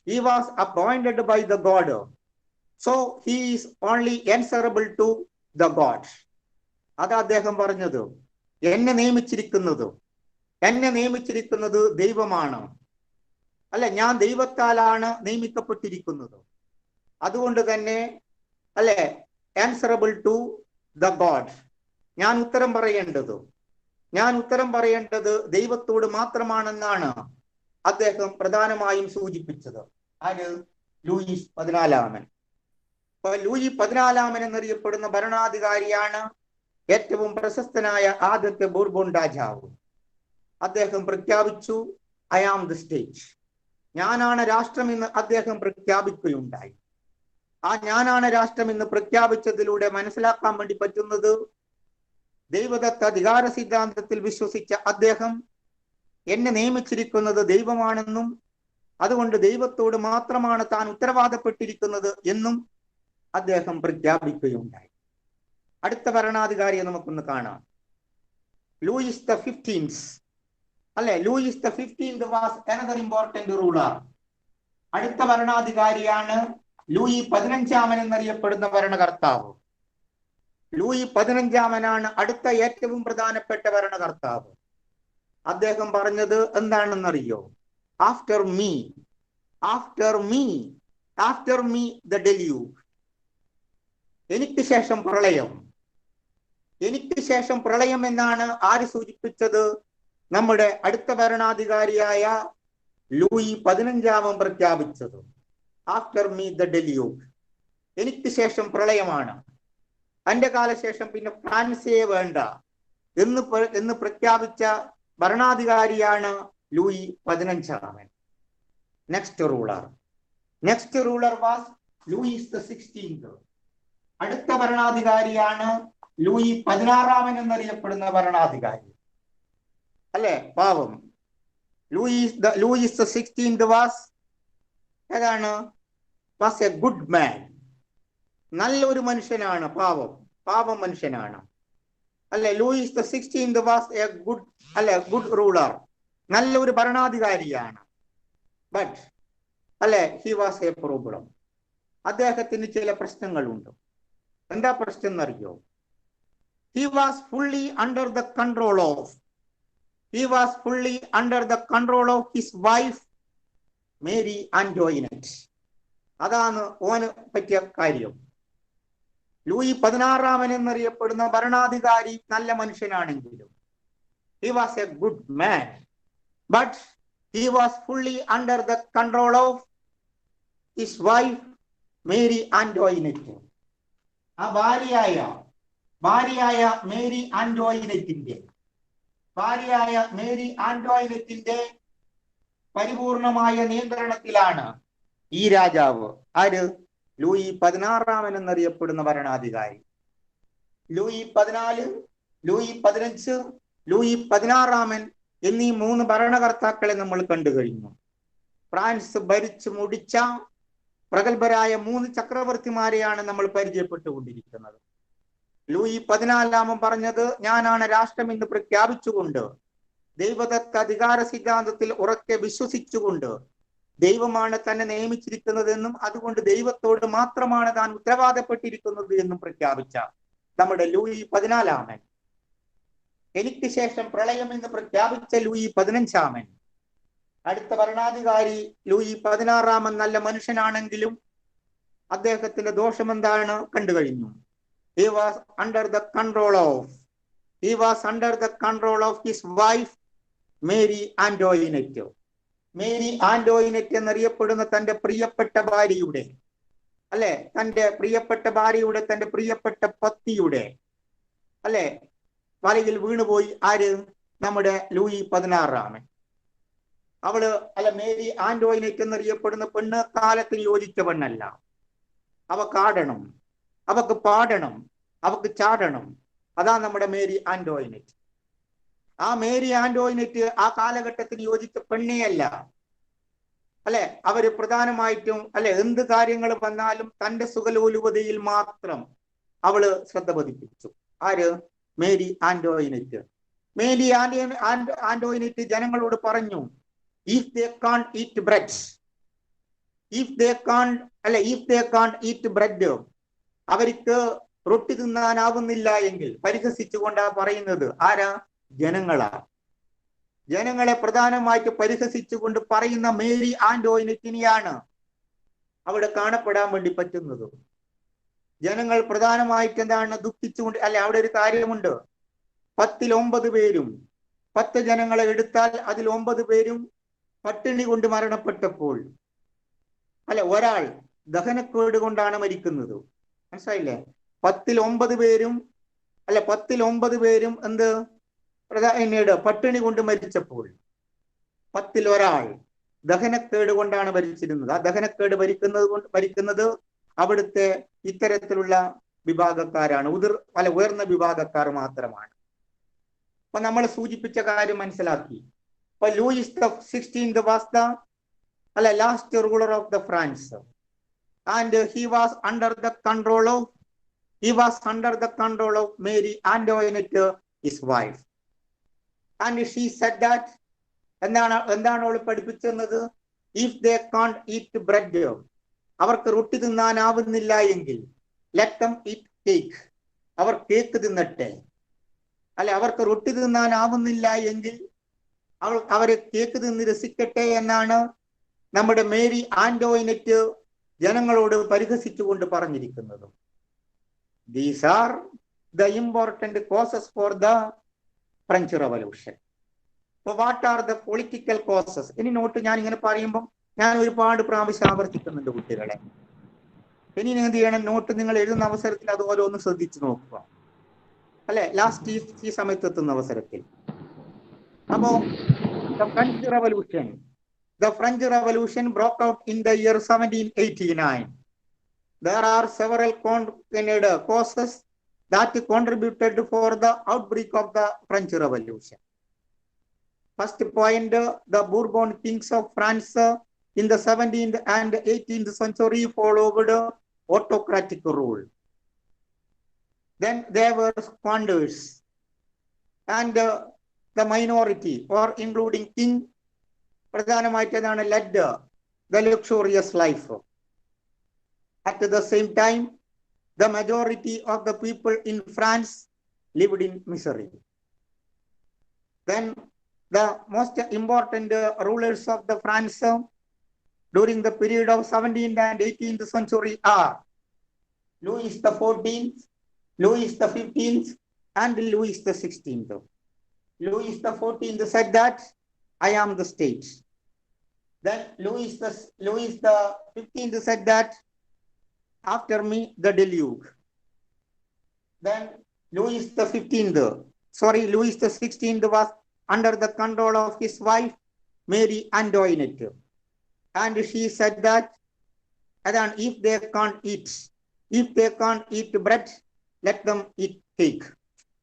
He was appointed by the god. So he is only answerable to the gods. അത് അദ്ദേഹം പറഞ്ഞത്. എന്നെ നിയമിച്ചിരിക്കുന്നത് ദൈവമാണ്. അല്ലെ, ഞാൻ ദൈവത്താലാണ് നിയമിക്കപ്പെട്ടിരിക്കുന്നത്. അതുകൊണ്ട് തന്നെ അല്ലെ, ആൻസറബിൾ ടു ദ ഗോഡ്. ഞാൻ ഉത്തരം പറയേണ്ടത് ദൈവത്തോട് മാത്രമാണെന്നാണ് അദ്ദേഹം പ്രധാനമായും സൂചിപ്പിച്ചത്. ആര്? ലൂയി 14. അപ്പൊ ലൂയി 14 എന്നറിയപ്പെടുന്ന ഭരണാധികാരിയാണ് ഏറ്റവും പ്രശസ്തനായ ആദ്യത്തെ ബൂർബോൺ രാജാവ്. അദ്ദേഹം പ്രഖ്യാപിച്ചു ഐ ആം ദ സ്റ്റേറ്റ്, ഞാനാണ് രാഷ്ട്രം എന്ന് അദ്ദേഹം പ്രഖ്യാപിക്കുകയുണ്ടായി. ആ ഞാനാണ് രാഷ്ട്രം എന്ന് പ്രഖ്യാപിച്ചതിലൂടെ മനസ്സിലാക്കാൻ വേണ്ടി പറ്റുന്നത്, ദൈവദത്ത അധികാര സിദ്ധാന്തത്തിൽ വിശ്വസിച്ച അദ്ദേഹം എന്നെ നിയമിച്ചിരിക്കുന്നത് ദൈവമാണെന്നും അതുകൊണ്ട് ദൈവത്തോട് മാത്രമാണ് താൻ ഉത്തരവാദപ്പെട്ടിരിക്കുന്നത് എന്നും അദ്ദേഹം പ്രഖ്യാപിക്കുകയുണ്ടായി. അടുത്ത ഭരണാധികാരിയെ നമുക്കൊന്ന് കാണാം. Louis the 15th. അല്ലെ, Louis the 15th was another important ruler. അടുത്ത ഭരണാധികാരിയാണ് ലൂയി 15 എന്നറിയപ്പെടുന്ന ഭരണകർത്താവ്. ലൂയി 15 അടുത്ത ഏറ്റവും പ്രധാനപ്പെട്ട ഭരണകർത്താവ്. അദ്ദേഹം പറഞ്ഞത് എന്താണെന്നറിയോ? After me the deluge. എനിക്ക് ശേഷം പ്രളയം എന്നാണ് ആര് സൂചിപ്പിച്ചത്? നമ്മുടെ അടുത്ത ഭരണാധികാരിയായ ലൂയി 15 പ്രഖ്യാപിച്ചത്. ആഫ്റ്റർ മീ ദ ഡെല്യൂജ്, എനിക്ക് ശേഷം പ്രളയമാണ്, എന്റെ കാലശേഷം പിന്നെ ഫ്രാൻസേ വേണ്ട എന്ന് പ്രഖ്യാപിച്ച ഭരണാധികാരിയാണ് Louis 15. Next ruler was Louis the 16th. അടുത്ത ഭരണാധികാരിയാണ് ലൂയി 16 എന്നറിയപ്പെടുന്ന ഭരണാധികാരി. അല്ലെ, പാവം. Louis the 16th was a good man. നല്ലൊരു മനുഷ്യനാണ്, പാവം മനുഷ്യനാണ്. അല്ലെ, Louis the 16th was a good ruler. നല്ലൊരു ഭരണാധികാരിയാണ്. ബട്ട് അല്ലെ, ഹി വാസ് എ പ്രോബ്ലം. അദ്ദേഹത്തിന് ചില പ്രശ്നങ്ങളുണ്ട്. എന്താ പ്രശ്നം എന്നറിയോ? He was fully under the control of his wife Mary Antoinette. അതാണ് ഓന് പറ്റിയ കാര്യം. ലൂയി 16 എന്നറിയപ്പെടുന്ന ഭരണാധികാരി നല്ല മനുഷ്യനാണെങ്കിലും he was a good man, but he was fully under the control of his wife Mary Antoinette. ആ ഭാര്യയായ മേരി ആന്റോയിനറ്റിന്റെ പരിപൂർണമായ നിയന്ത്രണത്തിലാണ് ഈ രാജാവ്. ആര്? ലൂയി 16 എന്നറിയപ്പെടുന്ന ഭരണാധികാരി. ലൂയി 14, ലൂയി 15, ലൂയി 16 എന്നീ 3 ഭരണകർത്താക്കളെ നമ്മൾ കണ്ടു കഴിഞ്ഞു. ഫ്രാൻസ് ഭരിച്ചു മുടിച്ച പ്രഗത്ഭരായ 3 ചക്രവർത്തിമാരെയാണ് നമ്മൾ പരിചയപ്പെട്ടുകൊണ്ടിരിക്കുന്നത്. ലൂയി 14 പറഞ്ഞത് ഞാനാണ് രാഷ്ട്രം എന്ന് പ്രഖ്യാപിച്ചുകൊണ്ട് ദൈവദത്ത അധികാര സിദ്ധാന്തത്തിൽ ഉറക്കെ വിശ്വസിച്ചുകൊണ്ട് ദൈവമാണ് തന്നെ നിയമിച്ചിരിക്കുന്നതെന്നും അതുകൊണ്ട് ദൈവത്തോട് മാത്രമാണ് താൻ ഉത്തരവാദപ്പെട്ടിരിക്കുന്നത് എന്നും പ്രഖ്യാപിച്ച നമ്മുടെ ലൂയി 14. എനിക്ക് ശേഷം പ്രളയം എന്ന് പ്രഖ്യാപിച്ച ലൂയി 15. അടുത്ത ഭരണാധികാരി ലൂയി 16 നല്ല മനുഷ്യനാണെങ്കിലും അദ്ദേഹത്തിന്റെ ദോഷം എന്താണ് കണ്ടു കഴിഞ്ഞു. he was under the control of his wife Mary Antoinette. Mary Antoinette എന്നറിയപ്പെടുന്ന തന്റെ പ്രിയപ്പെട്ട ഭാര്യയുടെ, അല്ലെ, തന്റെ പ്രിയപ്പെട്ട ഭാര്യയുടെ, തന്റെ പ്രിയപ്പെട്ട പത്നിയുടെ, അല്ലെ, വലയിൽ വീണുപോയി. ആര്? നമ്മുടെ ലൂയി 16. അവള്, അല്ല, മേരി ആന്റോയിനെറ്റ് എന്നറിയപ്പെടുന്ന പെണ്ണ് കാലത്തിന് യോജിച്ച പെണ്ണല്ല. അവക്ക് ആടണം, അവക്ക് പാടണം, അവക്ക് ചാടണം. അതാ നമ്മുടെ മേരി ആന്റോയിനെറ്റ്. ആ മേരി ആന്റോയിനെറ്റ് ആ കാലഘട്ടത്തിന് യോജിച്ച പെണ്ണേയല്ല, അല്ലെ. അവര് പ്രധാനമായിട്ടും, അല്ലെ, എന്ത് കാര്യങ്ങൾ വന്നാലും തന്റെ സുഖലോലുപതയിൽ മാത്രം അവള് ശ്രദ്ധ പതിപ്പിച്ചു. ആര്? മേരി ആന്റോയിനെറ്റ്. മേരി ആന്റോയിനെറ്റ് ജനങ്ങളോട് പറഞ്ഞു, if they can eat bread, if they can eat bread, അവർക്ക് റൊട്ടി തിന്നാനാവുന്നില്ല എങ്കിൽ, പരിഹസിച്ചുകൊണ്ടാ പറയുന്നത്. ആരാ? ജനങ്ങളാ. ജനങ്ങളെ പ്രധാനമായിട്ട് പരിഹസിച്ചുകൊണ്ട് പറയുന്ന മേരി ആന്റോയിനെറ്റിനെയാണ് അവിടെ കാണപ്പെടാൻ വേണ്ടി പറ്റുന്നത്. ജനങ്ങൾ പ്രധാനമായിട്ട് എന്താണ് ദുഃഖിച്ചുകൊണ്ട്, അല്ലെ, അവിടെ ഒരു കാര്യമുണ്ട്. 10 പേരും 10 ജനങ്ങളെ എടുത്താൽ അതിൽ 9 പേരും പട്ടിണി കൊണ്ട് മരണപ്പെട്ടപ്പോൾ, അല്ലെ, ഒരാൾ ദഹനക്കേട് കൊണ്ടാണ് മരിക്കുന്നത്. മനസ്സിലായില്ലേ? 10 പേരും, അല്ലെ, 10 പേരും എന്ത് പിന്നീട് പട്ടിണി കൊണ്ട് മരിച്ചപ്പോൾ 10 ഒരാൾ ദഹനക്കേട് കൊണ്ടാണ് മരിച്ചിരുന്നത്. ആ ദഹനക്കേട് ഭരിക്കുന്നത് അവിടുത്തെ ഇത്തരത്തിലുള്ള വിഭാഗക്കാരാണ്, ഉയർന്ന വിഭാഗക്കാർ മാത്രമാണ്. അപ്പൊ നമ്മൾ സൂചിപ്പിച്ച കാര്യം മനസ്സിലാക്കി. അപ്പൊ Louis the 16th was the last ruler of the France, and he was under the control of Mary Antoinette, his wife. And she said that, എന്താണ് അവൾ പഠിപ്പിച്ചത്? If they can't eat bread, അവർക്ക് റൊട്ടി തിന്നാനാവുന്നില്ല എങ്കിൽ, ലെറ്റ് ദം ഈറ്റ് കേക്ക്, അവർ കേക്ക് തിന്നട്ടെ. അല്ലെ, അവർക്ക് റൊട്ടി തിന്നാനാവുന്നില്ല എങ്കിൽ അവര് കേക്ക് തിന്ന് രസിക്കട്ടെ എന്നാണ് നമ്മുടെ മേരി ആന്റോയിനെറ്റ് ജനങ്ങളോട് പരിഹസിച്ചുകൊണ്ട് പറഞ്ഞിരിക്കുന്നത്. These are the important causes for the French revolution. അപ്പൊ what are the political causes? ഇനി നോട്ട് ഞാൻ ഇങ്ങനെ പറയുമ്പോൾ ഞാൻ ഒരുപാട് പ്രാവശ്യം ആവർത്തിക്കുന്നുണ്ട് കുട്ടികളെ. ഇനി എന്ത് ചെയ്യണം? നോട്ട് നിങ്ങൾ എഴുതുന്ന അവസരത്തിൽ അത് ഓരോന്ന് ശ്രദ്ധിച്ചു നോക്കുക, അല്ലെ, ലാസ്റ്റ് ഈ സമയത്ത് എത്തുന്ന അവസരത്തിൽ. അപ്പോ the French Revolution broke out in the year 1789. There are several causes that contributed for the outbreak of the French Revolution. First point, the Bourbon kings of France in the 17th and 18th century followed autocratic rule. Then there were squanders, and the minority, or including king, പ്രധാനമായിട്ടാണ് led the luxurious life. At the same time, the majority of the people in France lived in misery. Then the most important rulers of the France during the period of 17th and 18th century are Louis the 14th, Louis the 15th, and Louis the 16th. Louis the 14th said that I am the state. Then Louis the 15th said that after me the deluge. Then Louis the 16th was under the control of his wife Mary Antoinette, and she said that if they can't eat bread, let them eat cake.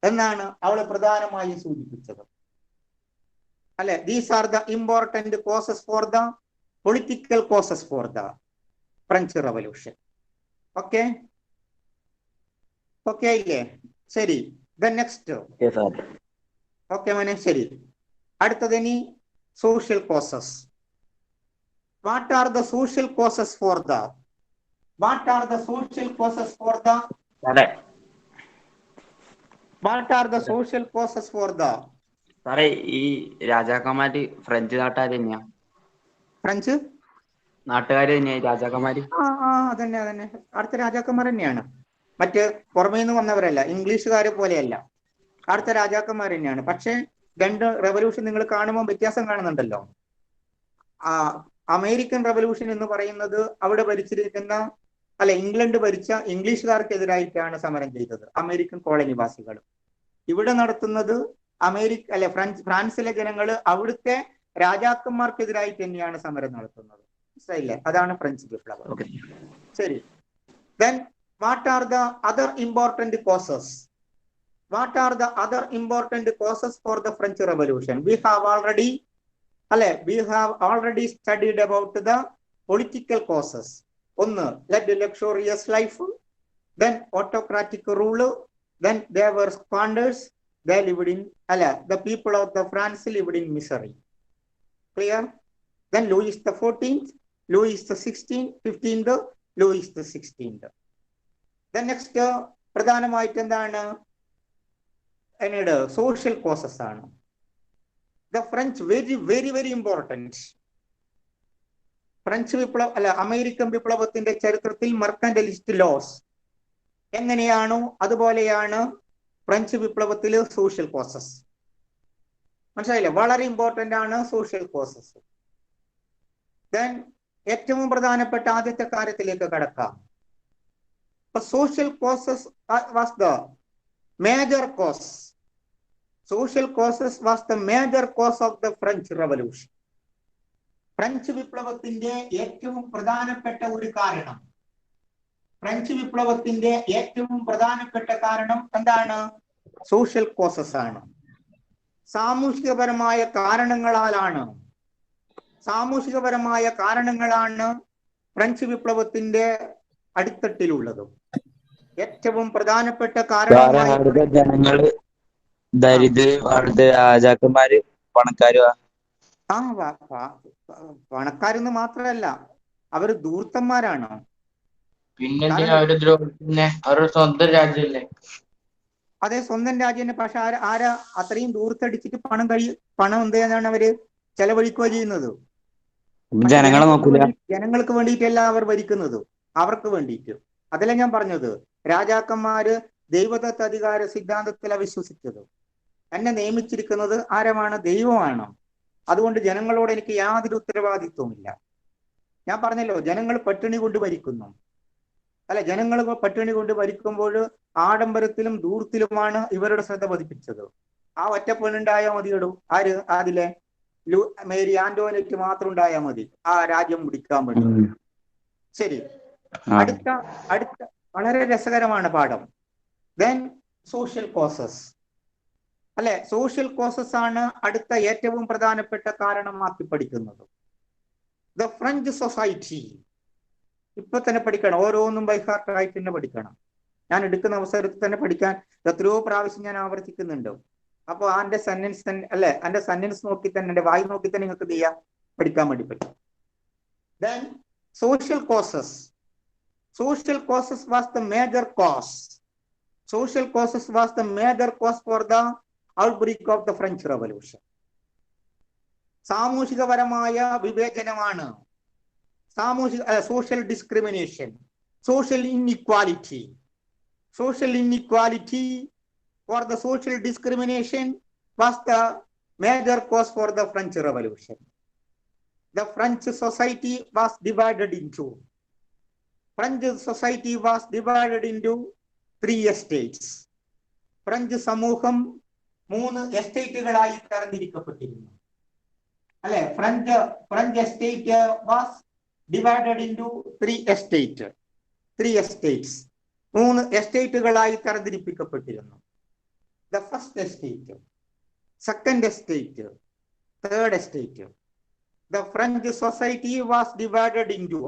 എന്നാണ് അവളെ പ്രധാനമായും സൂചിപ്പിച്ചത്. അല്ലെ, these are the important causes for the political causes for the French revolution. Okay ഇല്ലേ? ശരി. നെക്സ്റ്റ്. ഓക്കെ മോനെ, ശരി. അടുത്തത് ഇനി social causes. What are the social causes for the സാറേ, ഈ രാജാക്കന്മാര് ഫ്രഞ്ച് നാട്ടുകാർ തന്നെയാ? ഫ്രഞ്ച് നാട്ടുകാര് തന്നെയാ രാജാക്കന്മാര്? അതന്നെ അടുത്ത രാജാക്കന്മാർ തന്നെയാണ്. മറ്റ് പുറമേ നിന്ന് വന്നവരല്ല, ഇംഗ്ലീഷുകാരെ പോലെയല്ല, അടുത്ത രാജാക്കന്മാർ തന്നെയാണ്. പക്ഷെ രണ്ട് റെവല്യൂഷൻ നിങ്ങൾ കാണുമ്പോൾ വ്യത്യാസം കാണുന്നുണ്ടല്ലോ. അമേരിക്കൻ റെവല്യൂഷൻ എന്ന് പറയുന്നത് അവിടെ ഭരിച്ചിരിക്കുന്ന ഇംഗ്ലണ്ട് ഭരിച്ച ഇംഗ്ലീഷുകാർക്കെതിരായിട്ടാണ് സമരം ചെയ്തത് അമേരിക്കൻ കോളനിവാസികൾ. ഇവിടെ നടത്തുന്നത് ഫ്രാൻസിലെ ജനങ്ങൾ അവിടുത്തെ രാജാക്കന്മാർക്കെതിരായിട്ട് തന്നെയാണ് സമരം നടത്തുന്നത്. മനസ്സിലായില്ലേ? അതാണ് ഫ്രഞ്ച് വിപ്ലവം. ശരി. Then what are the other important causes? What are the other important causes for the French Revolution? We have already studied about the political causes. One, luxurious life, then autocratic rule, then there were squanders. They lived in the people of the France lived in misery. Clear? Then Louis the 14th, Louis the 16th, 15th, Louis the 16th. The next പ്രധാനമായിട്ട് എന്താണ് എന്നോട് സോഷ്യൽ കോസസ് ആണ്. The French very important. French American വിപ്ലവത്തിന്റെ ചരിത്രത്തിൽ മെർക്കന്റലിസ്റ്റ് ലോസ് എങ്ങനെയാണോ അതുപോലെയാണ് ഫ്രഞ്ച് വിപ്ലവത്തില് സോഷ്യൽ കോസസ്. മനസ്സിലായില്ലേ? വളരെ ഇമ്പോർട്ടന്റ് ആണ് സോഷ്യൽ കോസസ്. ദെൻ ഏറ്റവും പ്രധാനപ്പെട്ട ആദ്യത്തെ കാര്യത്തിലേക്ക് കടക്കാം. Social causes was the major cos. Social causes was the major cos of the French revolution. French വിപ്ലവത്തിന്റെ ഏറ്റവും പ്രധാനപ്പെട്ട ഒരു കാരണം, ഫ്രഞ്ച് വിപ്ലവത്തിന്റെ ഏറ്റവും പ്രധാനപ്പെട്ട കാരണം എന്താണ്? സോഷ്യൽ കോസസ് ആണ്. സാമൂഹികപരമായ കാരണങ്ങളാണ് ഫ്രഞ്ച് വിപ്ലവത്തിന്റെ അടിത്തട്ടിലുള്ളത്. ഏറ്റവും പ്രധാനപ്പെട്ട കാരണമായി ജനങ്ങള് ദരിദ്ര രാജാക്കന്മാര് പണക്കാര് പണക്കാരെന്ന് മാത്രമല്ല, അവര് ധൂർത്തന്മാരാണ്. അവരുടെ സ്വന്തം രാജ്യമല്ലേ? അതെ, സ്വന്തം രാജ്യം തന്നെ. പക്ഷെ ആരാ അത്രയും ദൂരത്തടിച്ചിട്ട് പണം എന്താണ് അവര് ചെലവഴിക്കുക ചെയ്യുന്നത്? ജനങ്ങൾക്ക് വേണ്ടിയിട്ടല്ല അവർ ഭരിക്കുന്നത്, അവർക്ക് വേണ്ടിയിട്ട്. അതല്ല ഞാൻ പറഞ്ഞത്, രാജാക്കന്മാര് ദൈവദത്ത അധികാര സിദ്ധാന്തത്തില വിശ്വസിച്ചത്. എന്നെ നിയമിച്ചിരിക്കുന്നത് ആരമാണ്? ദൈവമാണ്. അതുകൊണ്ട് ജനങ്ങളോട് എനിക്ക് യാതൊരു ഉത്തരവാദിത്വമില്ല. ഞാൻ പറഞ്ഞല്ലോ, ജനങ്ങൾ പട്ടിണി കൊണ്ട് ഭരിക്കുന്നു. ജനങ്ങൾ പട്ടിണി കൊണ്ട് ഭരിക്കുമ്പോൾ ആഡംബരത്തിലും ദൂർത്തിലുമാണ് ഇവരുടെ ശ്രദ്ധ പതിപ്പിച്ചത്. ആ ഒറ്റ പെണ്ണുണ്ടായാൽ മതിയിടും. ആര്? അതിലെ മേരി ആന്റോനെറ്റ് മാത്രം ഉണ്ടായാൽ മതി ആ രാജ്യം മുടിക്കാൻ വേണ്ടി. ശരി. അടുത്ത വളരെ രസകരമാണ് പാഠം. Then social causes. Social causes ആണ് അടുത്ത ഏറ്റവും പ്രധാനപ്പെട്ട കാരണമാക്കി പഠിക്കുന്നത്. The French society. ഇപ്പൊ തന്നെ പഠിക്കണം, ഓരോന്നും ബൈഹാർട്ടായിട്ട് തന്നെ പഠിക്കണം. ഞാൻ എടുക്കുന്ന അവസരത്തിൽ തന്നെ പഠിക്കാൻ എത്രയോ പ്രാവശ്യം ഞാൻ ആവർത്തിക്കുന്നുണ്ട്. അപ്പൊ എന്റെ സെന്റൻസ് എന്റെ സെന്റൻസ് നോക്കി തന്നെ, എന്റെ വായി നോക്കി തന്നെ നിങ്ങൾക്ക് ചെയ്യാം, പഠിക്കാൻ വേണ്ടി പറ്റും. Then social causes. Social causes was the major cause. Social causes was the major cause for the outbreak of the French Revolution. സാമൂഹികപരമായ വിവേചനമാണ്, social discrimination, social inequality. Social inequality or the social discrimination was the major cause for the French Revolution. The French society was divided into 3 estates. French സമൂഹം 3 എസ്റ്റേറ്റുകളായി തരംതിരിക്കപ്പെട്ടിരുന്നു. French estate was divided into 3 estates. 3 എസ്റ്റേറ്റുകളായി തരംതിരിപ്പിക്കപ്പെട്ടിരുന്നു. The first estate, second estate, third estate. The French society was divided into,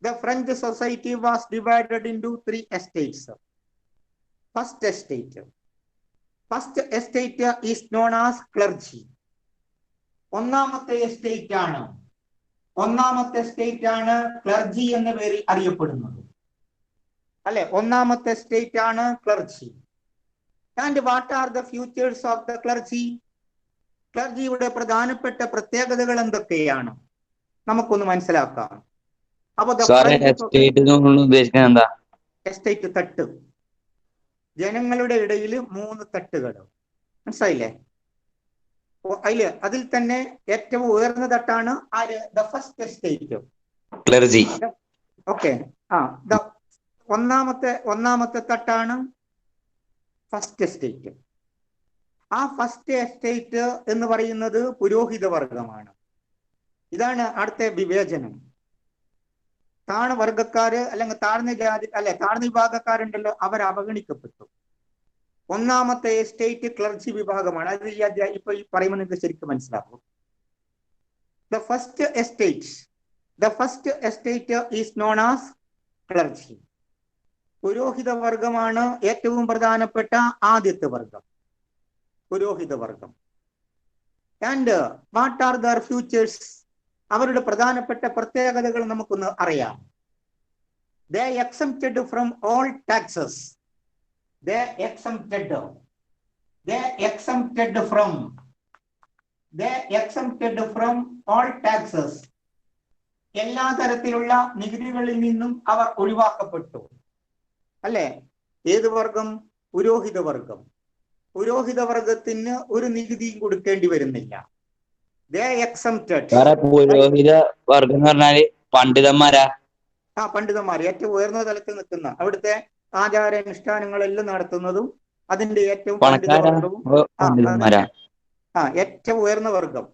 the French society was divided into 3 estates. First estate is known as clergy. ഒന്നാമത്തെ എസ്റ്റേറ്റ് ആണ് ക്ലർജി എന്ന പേരിൽ അറിയപ്പെടുന്നത്. ഒന്നാമത്തെ സ്റ്റേറ്റ് ആണ് clergy. And what are the features of the clergy? ക്ലർജിയുടെ പ്രധാനപ്പെട്ട പ്രത്യേകതകൾ എന്തൊക്കെയാണ് നമുക്കൊന്ന് മനസ്സിലാക്കാം. അപ്പൊ ഉദ്ദേശിക്കുന്നത് എന്താ? എസ്റ്റേറ്റ് തട്ട്, ജനങ്ങളുടെ ഇടയിൽ 3 തട്ടുകൾ. മനസ്സിലായില്ലേ? അതിൽ തന്നെ ഏറ്റവും ഉയർന്ന തട്ടാണ് ആര്? The first estate, clergy. Okay. ഒന്നാമത്തെ തട്ടാണ് ഫസ്റ്റ് എസ്റ്റേറ്റ്. ആ ഫസ്റ്റ് എസ്റ്റേറ്റ് എന്ന് പറയുന്നത് പുരോഹിത വർഗമാണ്. ഇതാണ് അടുത്ത വിവേചനം. താഴ്ന്ന വർഗക്കാര് അല്ലെങ്കിൽ താഴ്ന്ന ജാതി താഴ്ന്ന വിഭാഗക്കാരുണ്ടല്ലോ, അവർ അവഗണിക്കപ്പെട്ടു. ഒന്നാമത്തെ എസ്റ്റേറ്റ് ക്ലർജി വിഭാഗമാണ്. അത് ഇപ്പൊ ഈ പറയുമ്പോൾ നിങ്ങൾക്ക് ശരിക്കും മനസ്സിലാക്കും. The first estate is known as clergy. പുരോഹിത വർഗമാണ് ഏറ്റവും പ്രധാനപ്പെട്ട ആദ്യത്തെ വർഗം, പുരോഹിത വർഗം. And what are there futures? അവരുടെ പ്രധാനപ്പെട്ട പ്രത്യേകതകൾ നമുക്കൊന്ന് അറിയാം. They exempted from all taxes. They exempted from all taxes. എല്ലാ തരത്തിലുള്ള നികുതികളിൽ നിന്നും അവർ ഒഴിവാക്കപ്പെട്ടു. അല്ലെ? ഏത് വർഗം? പുരോഹിത വർഗം. പുരോഹിത വർഗത്തിന് ഒരു നികുതിയും കൊടുക്കേണ്ടി വരുന്നില്ല. They exempted. പുരോഹിത വർഗം എന്ന് പറഞ്ഞാല് പണ്ഡിതന്മാരാ? പണ്ഡിതന്മാർ, ഏറ്റവും ഉയർന്ന തലത്തിൽ നിൽക്കുന്ന, അവിടുത്തെ ആചാരാനുഷ്ഠാനങ്ങളെല്ലാം നടത്തുന്നതും അതിന്റെ ഏറ്റവും ഏറ്റവും ഉയർന്ന വർഗം.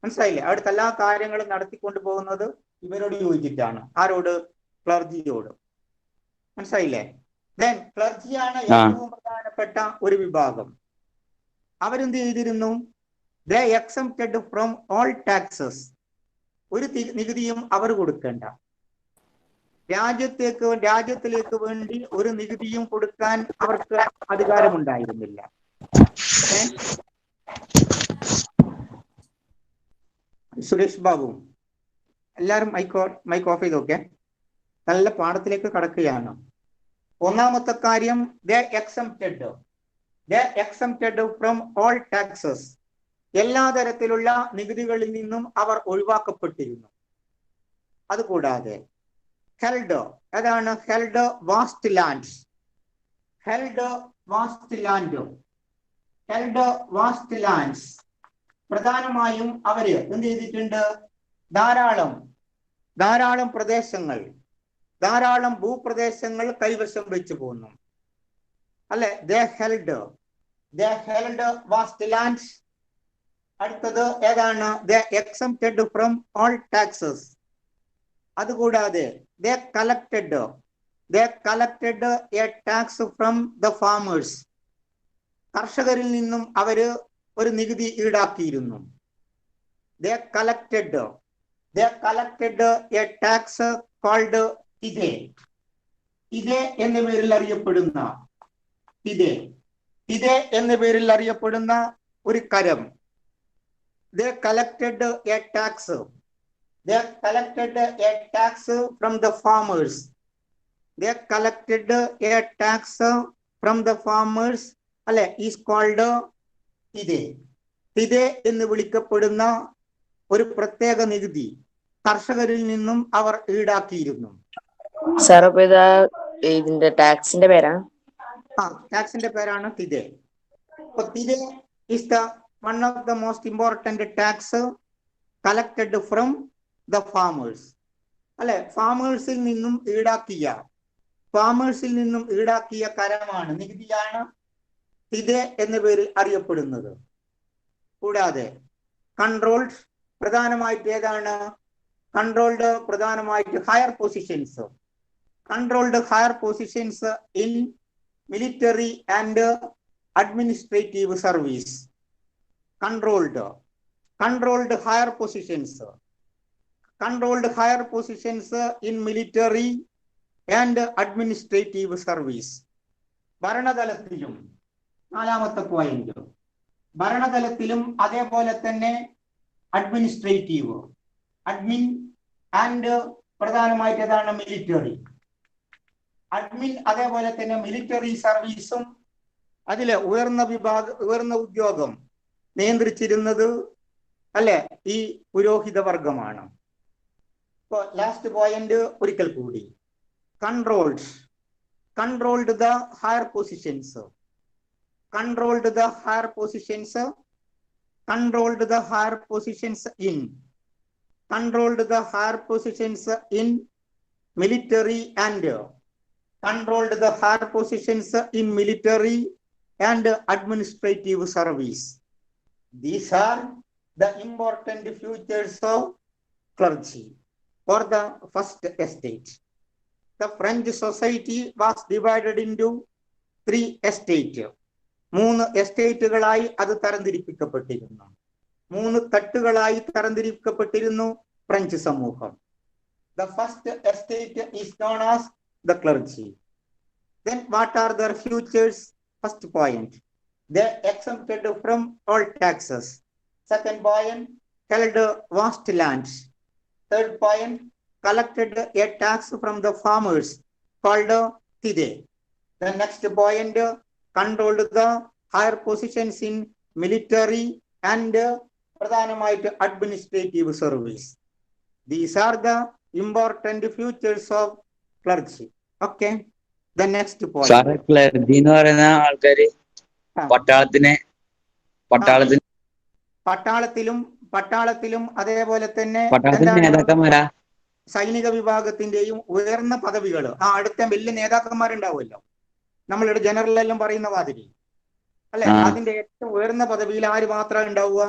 മനസ്സിലായില്ലേ? അവിടുത്തെ എല്ലാ കാര്യങ്ങളും നടത്തിക്കൊണ്ടു പോകുന്നത് ഇവരോട് യോജിച്ചിട്ടാണ്. ആരോട്? ക്ലർജിയോട്. മനസ്സിലായില്ലേ? ദെൻ ക്ലർജിയാണ് ഏറ്റവും പ്രധാനപ്പെട്ട ഒരു വിഭാഗം. അവരെന്ത് ചെയ്തിരുന്നു? They exempted from all taxes. ഒരു നികുതിയും അവർ കൊടുക്കേണ്ട. രാജ്യത്തിലേക്ക് വേണ്ടി ഒരു നികുതിയും കൊടുക്കാൻ അവർക്ക് അധികാരമുണ്ടായിരുന്നില്ല. സുരേഷ് ബാബു, എല്ലാരും മൈക്ക് ഓഫ് ചെയ്തൊക്കെ. നല്ല പാഠത്തിലേക്ക് കടക്കുകയാണ്. ഒന്നാമത്തെ കാര്യം, they exempted from all taxes. എല്ലാ തരത്തിലുള്ള നികുതികളിൽ നിന്നും അവർ ഒഴിവാക്കപ്പെട്ടിരുന്നു. അതുകൂടാതെ ഹെൽഡ്, അതാണ് ഹെൽഡ് വാസ്റ്റ് ലാൻഡ്സ്. പ്രധാനമായും അവര് എന്ത് ചെയ്തിട്ടുണ്ട്? ധാരാളം പ്രദേശങ്ങൾ, ധാരാളം ഭൂപ്രദേശങ്ങൾ കൈവശം വെച്ചു പോന്നു. അല്ലെ? They held vast lands. അടുത്തത് ഏതാണ്? They exempted from all taxes. അതുകൂടാതെ they collected a tax from the farmers. കർഷകരിൽ നിന്നും അവര് ഒരു നികുതി ഈടാക്കിയിരുന്നു. They collected a tax called ഇതേ എന്ന പേരിൽ അറിയപ്പെടുന്ന ഒരു കരം. They collected a tax from the farmers. അല്ലെ? ഈസ് കോൾഡ് ഇതേ എന്ന് വിളിക്കപ്പെടുന്ന ഒരു പ്രത്യേക നികുതി കർഷകരിൽ നിന്നും അവർ ഈടാക്കിയിരുന്നു. സാർ, അപ്പൊ ഇതിന്റെ ടാക്സിന്റെ പേരാ? ടാക്സിന്റെ പേരാണ് തിദേ. തിദേ is the one of the most important tax collected from the farmers. അല്ലെ? ഫാമേഴ്സിൽ നിന്നും ഈടാക്കിയ കരമാണ്, നികുതിയാണ് തിദേ എന്ന പേരിൽ അറിയപ്പെടുന്നത്. കൂടാതെ കൺട്രോൾഡ്, പ്രധാനമായിട്ട് ഏതാണ്? പ്രധാനമായിട്ട് higher positions in military and administrative service. controlled higher positions in military and administrative service. ഭരണതലത്തിലും, നാലാമത്തെ പോയിന്റ്, ഭരണതലത്തിലും അതേപോലെ തന്നെ അഡ്മിനിസ്ട്രേറ്റീവ്, അഡ്മിൻ ആൻഡ് പ്രധാനമായിട്ട് ഏതാണ്? മിലിറ്ററി. അതേപോലെ തന്നെ മിലിറ്ററി സർവീസും അതിലെ ഉയർന്ന ഉദ്യോഗം നിയന്ത്രിച്ചിരുന്നത് അല്ലെ ഈ പുരോഹിത വർഗമാണ്. ഇപ്പൊ ലാസ്റ്റ് പോയിന്റ് ഒരിക്കൽ കൂടി, controlled the higher positions, controlled the higher positions, controlled the higher positions in, controlled the higher positions in military and controlled the higher positions in military and administrative service. These are the important features of clergy for the first estate. The French society was divided into 3 estates. 3 എസ്റ്റേറ്റുകളായി അത് തരംതിരിക്കപ്പെട്ടിരുന്നു. 3 തട്ടുകളായി തരംതിരിക്കപ്പെട്ടിരുന്നു ഫ്രഞ്ച് സമൂഹം. The first estate is known as the clergy. Then what are their futures? First point, they exempted from all taxes. Second point, held vast lands. Third point, collected a tax from the farmers called tithe. The next point, controlled the higher positions in military and പ്രധാനമായിട്ട് administrative service. These are the important features of clergy. Okay. The next point. സാറേ ക്ലർജി എന്ന് പറയുന്ന ആൾക്കാര് പട്ടാളത്തിലും അതേപോലെ തന്നെ നേതാക്കന്മാരാ, സൈനിക വിഭാഗത്തിന്റെയും ഉയർന്ന പദവികൾ അടുത്ത വലിയ നേതാക്കന്മാരുണ്ടാവുമല്ലോ, നമ്മളിവിടെ ജനറലെല്ലാം പറയുന്ന മാതിരി അല്ലെ, അതിന്റെ ഏറ്റവും ഉയർന്ന പദവിയിൽ ആര് മാത്രമാണ് ഉണ്ടാവുക?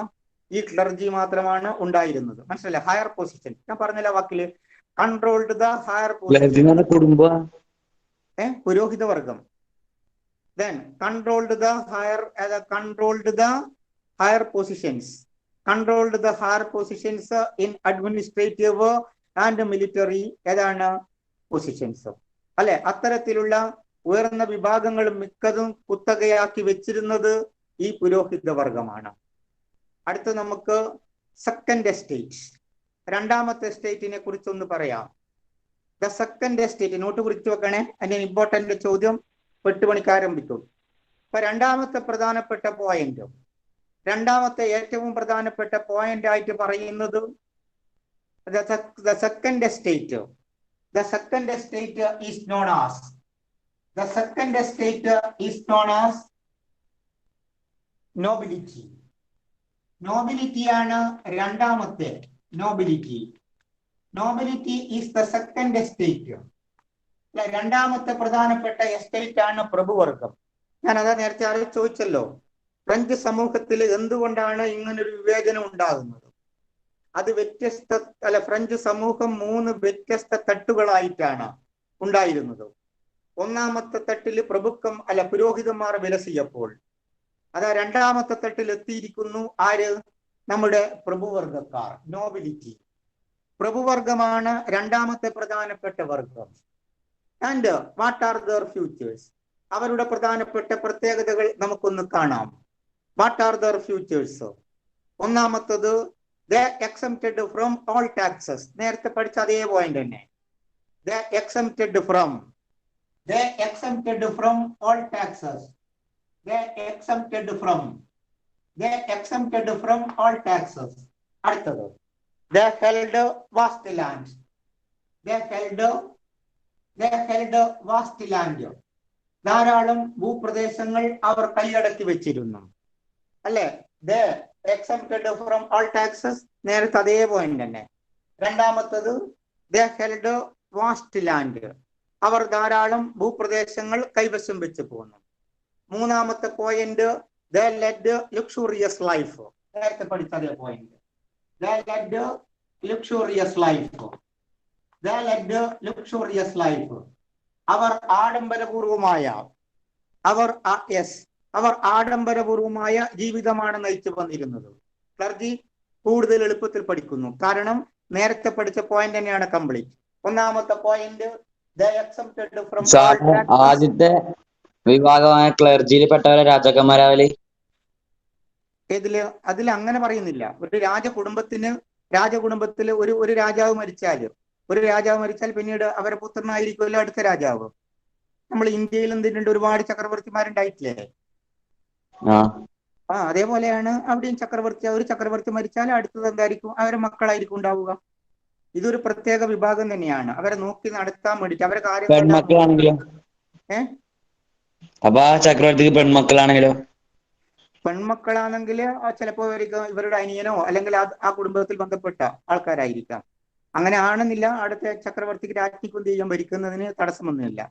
ഈ ക്ലർജി മാത്രമാണ് ഉണ്ടായിരുന്നത്. മനസ്സിലായി? ഹയർ പൊസിഷൻ ഞാൻ പറഞ്ഞില്ല വാക്കില്, കൺട്രോൾഡ് ദ ഹയർ പൊസിഷൻ, കുടുംബ പുരോഹിത വർഗം. Then controlled the higher positions, controlled the higher positions in administrative and military ഏതാണ് പൊസിഷൻസ് അല്ലെ. അത്തരത്തിലുള്ള ഉയർന്ന വിഭാഗങ്ങൾ മിക്കതും കുത്തകയാക്കി വെച്ചിരുന്നത് ഈ പുരോഹിത വർഗമാണ്. അടുത്ത് നമുക്ക് സെക്കൻഡ് എസ്റ്റേറ്റ്, രണ്ടാമത്തെ എസ്റ്റേറ്റിനെ കുറിച്ചൊന്ന് പറയാം. ദ സെക്കൻഡ് എസ്റ്റേറ്റ് നോട്ട് കുറിച്ച് വെക്കണേ, അതിന്റെ ഇമ്പോർട്ടന്റ് ചോദ്യം 8 മണിക്ക് ആരംഭിക്കും. അപ്പൊ രണ്ടാമത്തെ പ്രധാനപ്പെട്ട പോയിന്റ്, രണ്ടാമത്തെ ഏറ്റവും പ്രധാനപ്പെട്ട പോയിന്റ് ആയിട്ട് പറയുന്നത് the second estate is known as nobility. Nobility ആണ് രണ്ടാമത്തെ. Nobility is the second estate. രണ്ടാമത്തെ പ്രധാനപ്പെട്ട എസ്റ്റേറ്റ് ആണ് പ്രഭുവർഗം. ഞാൻ അതാ നേരത്തെ ചോദിച്ചല്ലോ, ഫ്രഞ്ച് സമൂഹത്തിൽ എന്തുകൊണ്ടാണ് ഇങ്ങനൊരു വിവേചനം ഉണ്ടാകുന്നത്? അത് ഫ്രഞ്ച് സമൂഹം 3 വ്യത്യസ്ത തട്ടുകളായിട്ടാണ് ഉണ്ടായിരുന്നത്. ഒന്നാമത്തെ തട്ടിൽ പ്രഭുക്കം പുരോഹിതന്മാർ വിലസിയപ്പോൾ അതാ രണ്ടാമത്തെ തട്ടിൽ എത്തിയിരിക്കുന്നു ആര്? നമ്മുടെ പ്രഭുവർഗക്കാർ, നോബിലിറ്റി. പ്രഭുവർഗമാണ് രണ്ടാമത്തെ പ്രധാനപ്പെട്ട വർഗം. And what are there futures? അവരുടെ പ്രധാനപ്പെട്ട പ്രത്യേകതകൾ നമുക്കൊന്ന് കാണാം. What are there futures? ഒന്നാമത്തത്, they exempted from all taxes. നേരത്തെ പഠിച്ച അതേ പോയിന്റ് തന്നെ. they exempted from all taxes. they exempted from all taxes. അടുത്തത്, they held vast lands. they held vast land. ധാരാളം ഭൂപ്രദേശങ്ങൾ അവർ കൈയടക്കി വെച്ചിരുന്നു അല്ലെ. they exempted from all taxes, നേരത്തെ അതേ പോയിന്റ് തന്നെ. രണ്ടാമത്തത്, they held vast land. അവർ ധാരാളം ഭൂപ്രദേശങ്ങൾ കൈവശം വെച്ച് പോകുന്നു. മൂന്നാമത്തെ point, they led luxurious life. നേരത്തെ പഠിച്ച അതേ point. they led luxurious life. അവർ ആഡംബരപൂർവമായ ജീവിതമാണ് നയിച്ചു വന്നിരുന്നത്. ക്ലർജി കൂടുതൽ എളുപ്പത്തിൽ പഠിക്കുന്നു, കാരണം നേരത്തെ പഠിച്ച പോയിന്റ് തന്നെയാണ് കംപ്ലീറ്റ്. ഒന്നാമത്തെ പോയിന്റ്, ആദ്യത്തെ വിഭാഗമായ ക്ലർജിയിൽ പെട്ടവരെ രാജാക്കന്മാരാവല്. അതിൽ അങ്ങനെ പറയുന്നില്ല. ഒരു രാജകുടുംബത്തിൽ ഒരു രാജാവ് മരിച്ചാൽ പിന്നീട് അവരെ പുത്രനായിരിക്കുമല്ലോ അടുത്ത രാജാവ്. നമ്മൾ ഇന്ത്യയിൽ എന്തിനുണ്ട്, ഒരുപാട് ചക്രവർത്തിമാരുണ്ടായിട്ടില്ലേ? അതേപോലെയാണ് അവിടെയും ഒരു ചക്രവർത്തി മരിച്ചാൽ അടുത്തത് എന്തായിരിക്കും? അവരെ മക്കളായിരിക്കും ഉണ്ടാവുക. ഇതൊരു പ്രത്യേക വിഭാഗം തന്നെയാണ്. അവരെ നോക്കി നടത്താൻ വേണ്ടിട്ട് അവരെ കാര്യങ്ങൾ അപ്പൊ ആ ചക്രവർത്തിക്ക് പെൺമക്കളാണെങ്കിലോ? പെൺമക്കളാണെങ്കിൽ ചിലപ്പോൾ ഇവരുടെ അനിയനോ അല്ലെങ്കിൽ ആ കുടുംബത്തിൽ ബന്ധപ്പെട്ട ആൾക്കാരായിരിക്കാം. അങ്ങനെ ആണെന്നില്ല, അടുത്ത ചക്രവർത്തിക്ക് രാജ്ഞിക്കും എന്ത് ചെയ്യാൻ ഭരിക്കുന്നതിന് തടസ്സമൊന്നുമില്ല.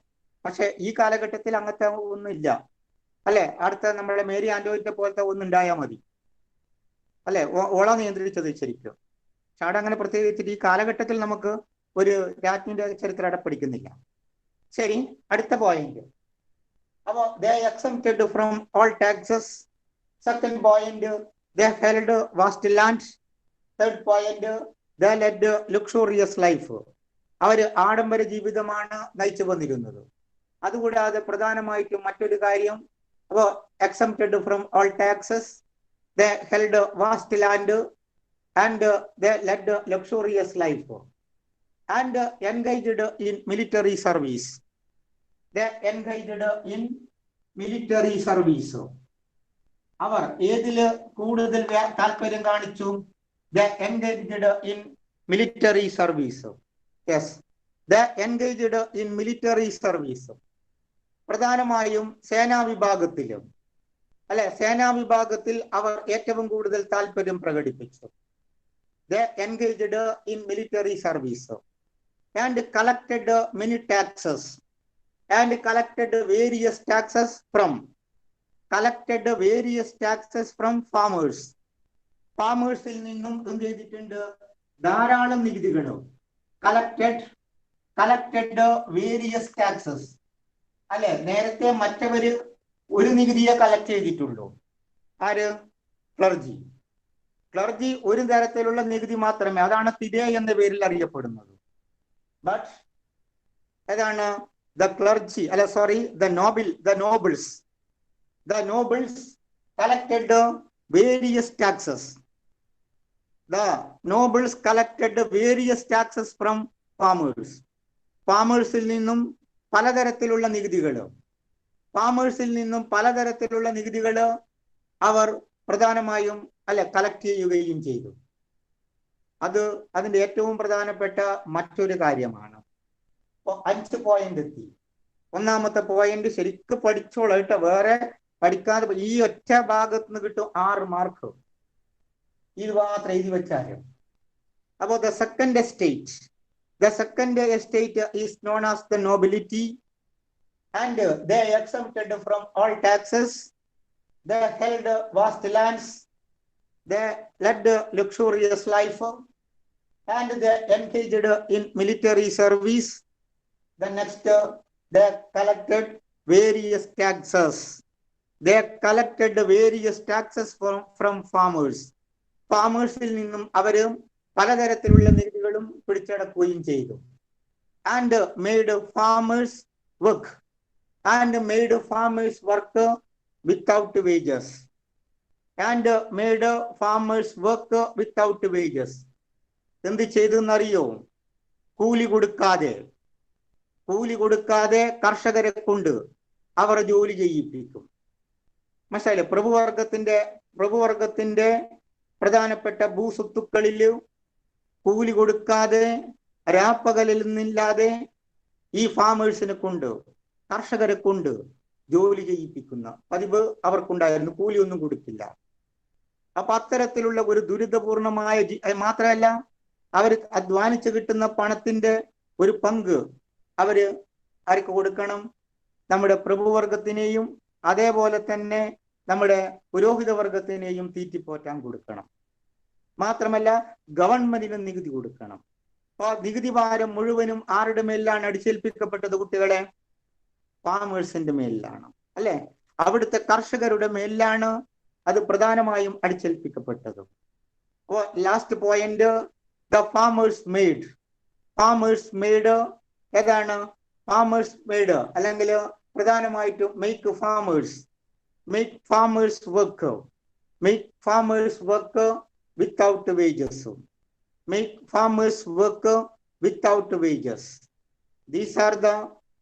പക്ഷെ ഈ കാലഘട്ടത്തിൽ അങ്ങനത്തെ ഒന്നുമില്ല അല്ലെ. അടുത്ത നമ്മളെ മേരി ആന്റോയിന്റെ പോലത്തെ ഒന്നുണ്ടായാൽ മതി അല്ലെ, ഓള നിയന്ത്രിച്ചത് ശരിക്കും. പക്ഷെ അവിടെ അങ്ങനെ പ്രത്യേകിച്ചിട്ട് ഈ കാലഘട്ടത്തിൽ നമുക്ക് ഒരു രാജ്ഞിന്റെ ചരിത്രം അവിടെ പഠിക്കുന്നില്ല. ശരി, അടുത്ത പോയിന്റ്. അപ്പോ they exempted from all taxes. Second point, they held vast land. Third point, they led luxurious life. അവര് ആഡംബര ജീവിതമാണ് നയിച്ചു വന്നിരുന്നത്. അതുകൂടാതെ പ്രധാനമായിട്ടും മറ്റൊരു കാര്യം, അപ്പോ exempted from all taxes, they held vast land and they led luxurious life and engaged in military service. They engaged in military service. അവർ ഏതില് കൂടുതൽ താല്പര്യം കാണിച്ചു? They engaged in military service. Yes, they engaged in military service. പ്രധാനമായും സേനാ വിഭാഗത്തിലും അല്ലെ, സേനാ വിഭാഗത്തിൽ അവർ ഏറ്റവും കൂടുതൽ താല്പര്യം പ്രകടിപ്പിച്ചു. They engaged in military service and collected many taxes. And collected various taxes from farmers. ഫാമേഴ്സിൽ നിന്നും എന്ത് ചെയ്തിട്ടുണ്ട്? ധാരാളം നികുതികളും. collected various taxes അല്ലെ. നേരത്തെ മറ്റവര് ഒരു നികുതിയെ കളക്ട് ചെയ്തിട്ടുള്ളൂ. ആര്? ക്ലർജി ഒരു തരത്തിലുള്ള നികുതി മാത്രമേ, അതാണ് തിരേ എന്ന പേരിൽ അറിയപ്പെടുന്നത്. ബട്ട് ഏതാണ്? The clergy, the nobles collected various taxes. The nobles collected various taxes from farmers. ഫാമേഴ്സിൽ നിന്നും പലതരത്തിലുള്ള നികുതികൾ അവർ പ്രധാനമായും കളക്ട് ചെയ്യുകയും ചെയ്തു. അതിന്റെ ഏറ്റവും പ്രധാനപ്പെട്ട മറ്റൊരു കാര്യമാണ്. 5 പോയിന്റ് എത്തി. ഒന്നാമത്തെ പോയിന്റ് ശരിക്കും പഠിച്ചോളാം കേട്ടോ, വേറെ പഠിക്കാതെ ഈ ഒറ്റ ഭാഗത്ത് നിന്ന് കിട്ടും 6 മാർക്ക്. ഇത് മാത്രം എഴുതി വെച്ചാലും. അപ്പോ the second estate is known as the nobility and they exempted from all taxes. They held vast lands. They led luxurious life and they engaged in military service. The next, they collected various taxes. From farmers. ഫാമേഴ്സിൽ നിന്നും അവര് പലതരത്തിലുള്ള നികുതികളും പിടിച്ചടക്കുകയും ചെയ്തു. And made farmers work without wages. എന്ത് ചെയ്തു എന്നറിയോ? കൂലി കൊടുക്കാതെ കർഷകരെ കൊണ്ട് അവർ ജോലി ചെയ്യിപ്പിക്കും. മനസ്സിലായില്ലേ? പ്രഭുവർഗത്തിന്റെ പ്രധാനപ്പെട്ട ഭൂസ്വത്തുക്കളിൽ കൂലി കൊടുക്കാതെ രാപ്പകലിൽ നിന്നില്ലാതെ ഈ ഫാമേഴ്സിനെ കൊണ്ട്, കർഷകരെ കൊണ്ട് ജോലി ചെയ്യിപ്പിക്കുന്ന പതിവ് അവർക്കുണ്ടായിരുന്നു. കൂലിയൊന്നും കൊടുക്കില്ല. അപ്പൊ അത്തരത്തിലുള്ള ഒരു ദുരിതപൂർണമായ മാത്രമല്ല, അവർ അധ്വാനിച്ച് കിട്ടുന്ന പണത്തിന്റെ ഒരു പങ്ക് അവര് ആർക്ക് കൊടുക്കണം? നമ്മുടെ പ്രഭുവർഗത്തിനെയും അതേപോലെ തന്നെ നമ്മുടെ പുരോഹിത വർഗത്തിനെയും തീറ്റിപ്പോറ്റാൻ കൊടുക്കണം. മാത്രമല്ല ഗവൺമെന്റിന് നികുതി കൊടുക്കണം. അപ്പൊ നികുതി ഭാരം മുഴുവനും ആരുടെ മേലിലാണ് അടിച്ചേൽപ്പിക്കപ്പെട്ടത് കുട്ടികളെ? ഫാമേഴ്സിന്റെ മേലിലാണ് അല്ലെ. അവിടുത്തെ കർഷകരുടെ മേലിലാണ് അത് പ്രധാനമായും അടിച്ചേൽപ്പിക്കപ്പെട്ടത്. അപ്പോ last point, the farmers made ഏതാണ്? ഫാമേഴ്സ് മെയ്ഡ് അല്ലെങ്കിൽ പ്രധാനമായിട്ടും make farmers work without wages. These are the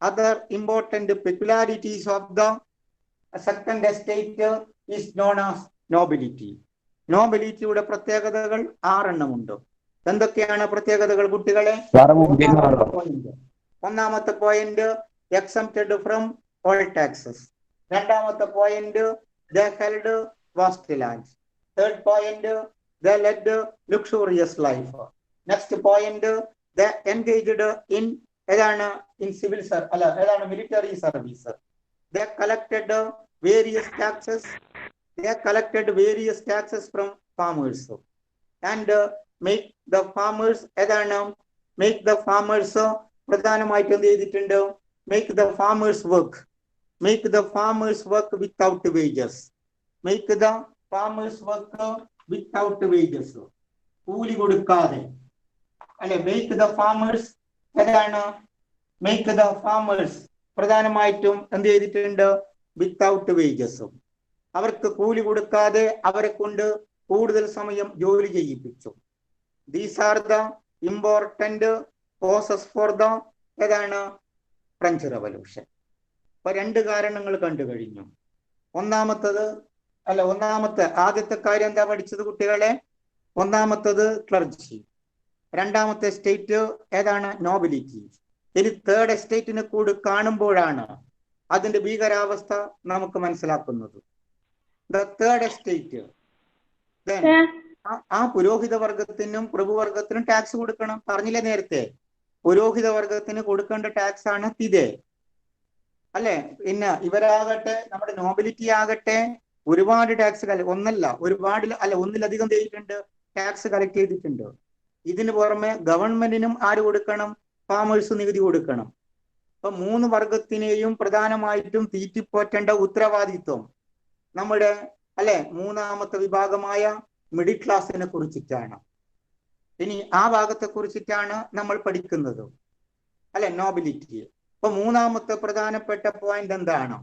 other important peculiarities of the second estate is known as nobility. നോബിലിറ്റിയുടെ പ്രത്യേകതകൾ 6 എണ്ണമുണ്ട്. എന്തൊക്കെയാണ് പ്രത്യേകതകൾ കുട്ടികളെ? ഒന്നാമത്തെ point exempted from all taxes. രണ്ടാമത്തെ point, they held vast lands. Third point, they led luxurious life. Next point, they engaged in civil military service. They collected various taxes. They collected various taxes from farmers and make the farmers പ്രധാനമായിട്ട് എന്ത് ചെയ്തിട്ടുണ്ട്? make the farmers work without wages. make the farmers work without wages. കൂലി കൊടുക്കാതെ അല്ലെ make the farmers പ്രധാനമായിട്ടും എന്ത് ചെയ്തിട്ടുണ്ട്? വിത്തൗട്ട് വേജസും. അവർക്ക് കൂലി കൊടുക്കാതെ അവരെ കൊണ്ട് കൂടുതൽ സമയം ജോലി ചെയ്യിപ്പിച്ചു. These are the important causes for the French revolution. അപ്പൊ രണ്ട് കാരണങ്ങൾ കണ്ടു കഴിഞ്ഞു. ആദ്യത്തെ കാര്യം എന്താ പഠിച്ചത് കുട്ടികളെ? ഒന്നാമത്തത് ക്ലർജി. രണ്ടാമത്തെ സ്റ്റേറ്റ് നോബിലിറ്റി. ഇനി തേർഡ് എസ്റ്റേറ്റിനെ കൂടി കാണുമ്പോഴാണ് അതിന്റെ ഭീകരാവസ്ഥ നമുക്ക് മനസ്സിലാക്കുന്നത്. ദ തേർഡ് എസ്റ്റേറ്റ്, ആ പുരോഹിത വർഗത്തിനും പ്രഭുവർഗത്തിനും ടാക്സ് കൊടുക്കണം. പറഞ്ഞില്ലേ നേരത്തെ? പുരോഹിത വർഗത്തിന് കൊടുക്കേണ്ട ടാക്സ് ആണ് തിതെ അല്ലെ. പിന്നെ ഇവരാകട്ടെ, നമ്മുടെ നോബിലിറ്റി ആകട്ടെ, ഒരുപാട് ടാക്സ് ഒന്നിലധികം ടാക്സ് കളക്ട് ചെയ്തിട്ടുണ്ട്. ഇതിന് പുറമെ ഗവൺമെന്റിനും ആര് കൊടുക്കണം? ഫാമേഴ്സ് നികുതി കൊടുക്കണം. അപ്പൊ മൂന്ന് വർഗത്തിനെയും പ്രധാനമായിട്ടും തീറ്റിപ്പോറ്റേണ്ട ഉത്തരവാദിത്വം നമ്മുടെ മൂന്നാമത്തെ വിഭാഗമായ മിഡിൽ ക്ലാസിനെ കുറിച്ചിട്ടാണ്. ഇനി ആ ഭാഗത്തെ കുറിച്ചിട്ടാണ് നമ്മൾ പഠിക്കുന്നത് നോബിലിറ്റി. അപ്പൊ മൂന്നാമത്തെ പ്രധാനപ്പെട്ട പോയിന്റ് എന്താണ്?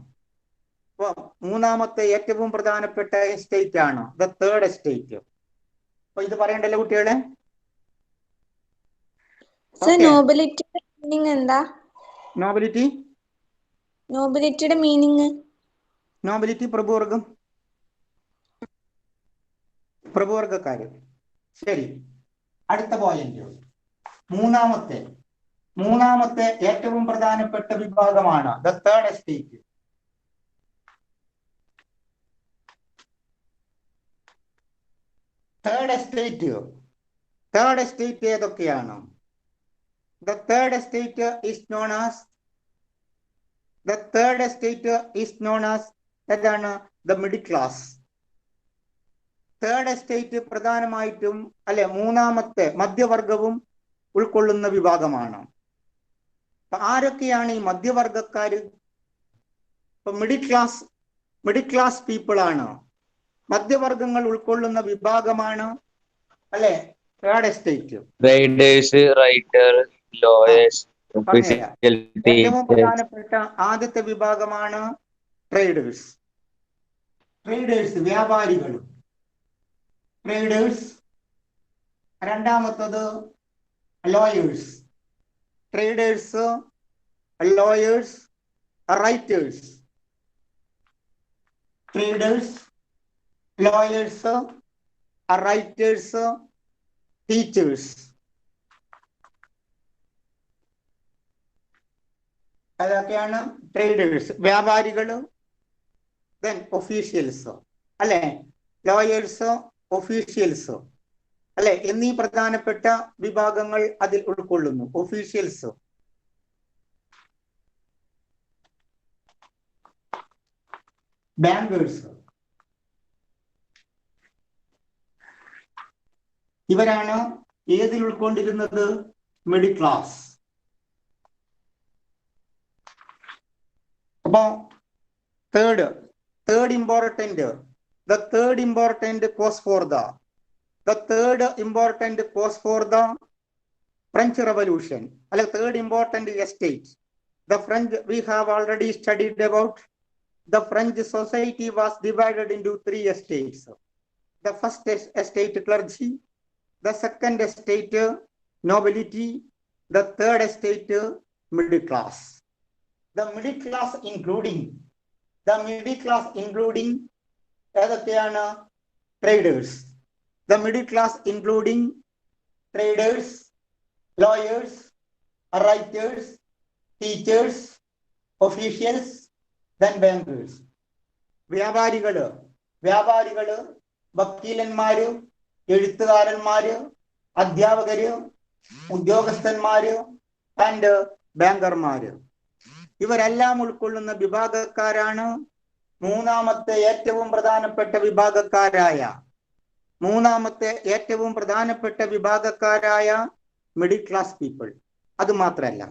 അപ്പൊ മൂന്നാമത്തെ ഏറ്റവും പ്രധാനപ്പെട്ട എസ്റ്റേറ്റ് ആണ് ദ തേർഡ് എസ്റ്റേറ്റ്. അപ്പൊ ഇത് പറയണ്ടല്ലോ കുട്ടികളെ? നോബിലിറ്റിയുടെ മീനിങ് എന്താ? നോബിലിറ്റിയുടെ മീനിങ് പ്രഭുവർഗക്കാര്. ശരി, അടുത്ത പോയിന്റ് മൂന്നാമത്തെ ഏറ്റവും പ്രധാനപ്പെട്ട വിഭാഗമാണ് the third estate. Third estate ഏതൊക്കെയാണ്? The third estate is known as the middle class. Third estate പ്രധാനമായിട്ടും മൂന്നാമത്തെ മധ്യവർഗവും ഉൾക്കൊള്ളുന്ന വിഭാഗമാണ്. ആരൊക്കെയാണ് ഈ മധ്യവർഗക്കാര്? മിഡിൽ ക്ലാസ് പീപ്പിൾ ആണ്. മധ്യവർഗങ്ങൾ ഉൾക്കൊള്ളുന്ന വിഭാഗമാണ് third estate. Traders, writer, lawyers, ഏറ്റവും പ്രധാനപ്പെട്ട ആദ്യത്തെ വിഭാഗമാണ് ട്രേഡേഴ്സ്. വ്യാപാരികൾ. രണ്ടാമത്തത് ലോയേഴ്സ്. റൈറ്റേഴ്സ്. Writers, teachers. അതൊക്കെയാണ് ട്രേഡേഴ്സ്. വ്യാപാരികള്, ഒഫീഷ്യൽസ് ലോയേഴ്സ്, ഒഫീഷ്യൽസ് എന്നീ പ്രധാനപ്പെട്ട വിഭാഗങ്ങൾ അതിൽ ഉൾക്കൊള്ളുന്നു. ഒഫീഷ്യൽസ്, ബാങ്കേഴ്സ്, ഇവരാണ് ഏതിൽ ഉൾക്കൊണ്ടിരുന്നത്? Middle class. അപ്പോ third important cause for the French Revolution. Third important estate. The French, we have already studied about the French society was divided into 3 estates. The first estate, clergy. The second estate, nobility. The third estate, middle class. The middle class including traders. The middle class including traders, lawyers, writers, teachers, officials, then bankers. വ്യാപാരികള് വക്കീലന്മാര്, എഴുത്തുകാരന്മാര്, അധ്യാപകര്, ഉദ്യോഗസ്ഥന്മാര് ആൻഡ് ബാങ്കർമാര്. ഇവരെല്ലാം ഉൾക്കൊള്ളുന്ന വിഭാഗക്കാരാണ് മൂന്നാമത്തെ ഏറ്റവും പ്രധാനപ്പെട്ട മിഡിൽ ക്ലാസ് പീപ്പിൾ. അത് മാത്രമല്ല,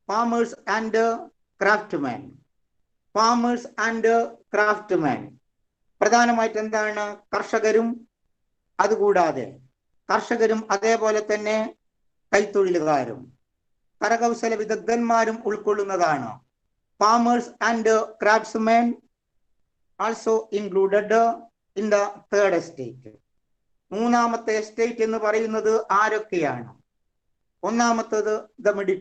ഫാമേഴ്സ് ആൻഡ് ക്രാഫ്റ്റ്മാൻ. പ്രധാനമായിട്ട് എന്താണ്? കർഷകരും അതേപോലെ തന്നെ കൈത്തൊഴിലുകാരും കരകൗശല വിദഗ്ധന്മാരും ഉൾക്കൊള്ളുന്നതാണ്. Farmers and craftsmen also included in the third estate. മൂന്നാമത്തെ എസ്റ്റേറ്റ് എന്ന് പറയുന്നത് ആരൊക്കെയാണ്? ഒന്നാമത്തത് ദ മിഡിൽ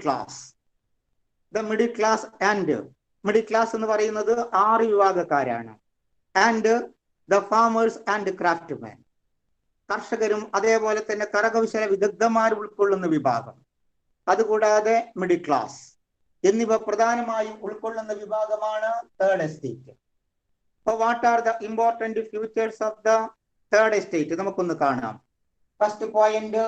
ക്ലാസ് എന്ന് പറയുന്നത് 6 വിഭാഗക്കാരാണ്. ആൻഡ് ദ ഫാമേഴ്സ് ആൻഡ് ക്രാഫ്റ്റ്മെൻ, കർഷകരും അതേപോലെ തന്നെ കരകൗശല വിദഗ്ധന്മാർ ഉൾക്കൊള്ളുന്ന വിഭാഗം, അതുകൂടാതെ മിഡിൽ ക്ലാസ് എന്നിവ പ്രധാനമായും ഉൾക്കൊള്ളുന്ന വിഭാഗമാണ് തേർഡ് എസ്റ്റേറ്റ്. അപ്പോൾ what are the important features of the third estate നമുക്കൊന്ന് കാണാം. First point,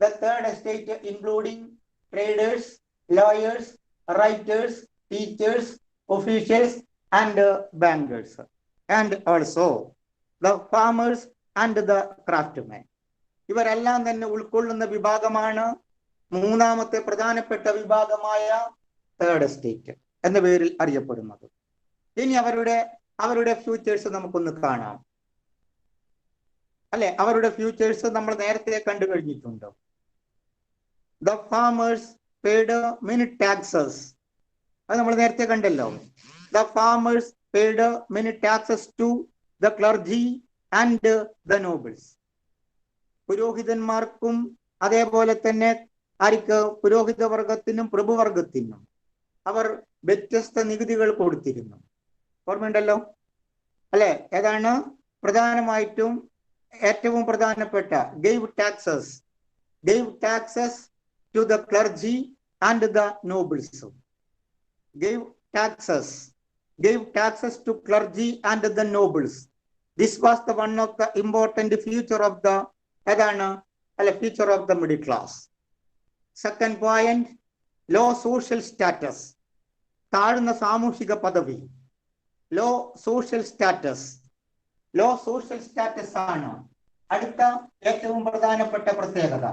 the third estate including traders, lawyers, writers, teachers, officials and bankers and also the farmers and the craftsmen. ഇവരെല്ലാം തന്നെ ഉൾക്കൊള്ളുന്ന വിഭാഗമാണ് മൂന്നാമത്തെ പ്രധാനപ്പെട്ട വിഭാഗമായ തേർഡ് എസ്റ്റേറ്റ് എന്ന പേരിൽ അറിയപ്പെടുന്നത്. ഇനി അവരുടെ ഫ്യൂച്ചേഴ്സ് നമുക്കൊന്ന് കാണാം. അല്ലെ, അവരുടെ ഫ്യൂച്ചേഴ്സ് നമ്മൾ നേരത്തെ കണ്ടു കഴിഞ്ഞിട്ടുണ്ട്. The farmers paid many taxes, അത് നമ്മൾ നേരത്തെ കണ്ടല്ലോ. The farmers paid many taxes to the clergy and the nobles. പുരോഹിതന്മാർക്കും അതേപോലെ തന്നെ പുരോഹിത വർഗത്തിനും പ്രഭുവർഗത്തിനും അവർ വ്യത്യസ്ത നികുതികൾ കൊടുത്തിരുന്നു. ഓർമ്മയുണ്ടല്ലോ അല്ലെ? ഏതാണ് പ്രധാനമായിട്ടും ഏറ്റവും പ്രധാനപ്പെട്ട? Gave taxes to the clergy and the nobles. Gave taxes to clergy and the nobles. This was the one of the important feature of the feature of the middle class. Second point, low social status, താഴ്ന്ന സാമൂഹിക പദവി. ലോ സോഷ്യൽ സ്റ്റാറ്റസ് ആണ് അടുത്ത ഏറ്റവും പ്രധാനപ്പെട്ട പ്രത്യേകത.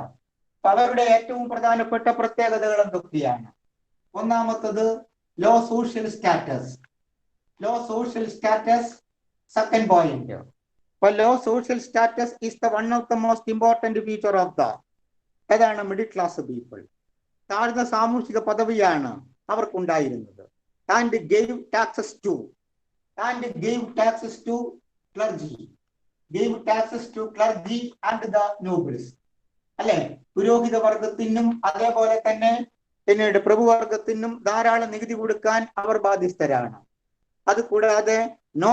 അവരുടെ ഏറ്റവും പ്രധാനപ്പെട്ട പ്രത്യേകതകൾ എന്തൊക്കെയാണ്? ഒന്നാമത്തത് low social status. Second point, low social status is the one of the most important feature of the middle class people. താഴ്ന്ന സാമൂഹിക പദവിയാണ് അവർക്കുണ്ടായിരുന്നത്. And gave taxes to clergy and the nobles. അല്ലെ, പുരോഹിത വർഗത്തിനും അതേപോലെ തന്നെ പിന്നീട് പ്രഭുവർഗത്തിനും ധാരാളം നികുതി കൊടുക്കാൻ അവർ ബാധ്യസ്ഥരാണ്. അതുകൂടാതെ no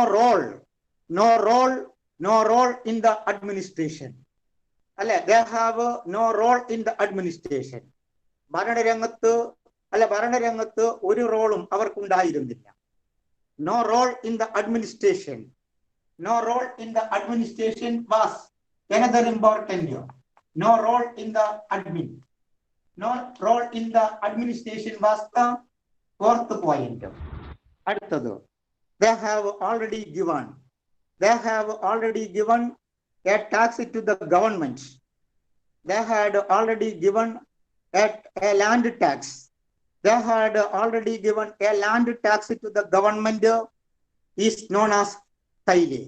role in the administration. അല്ലെ, they have no role in the administration. ഭരണരംഗത്ത് ഒരു റോളും അവർക്കുണ്ടായിരുന്നില്ല. No role in the administration was another important. No role in the administration was the fourth point. അടുത്തത്, they have already given a tax to the government. They had already given a land tax. They had already given a land tax to the government, is known as തൈലെ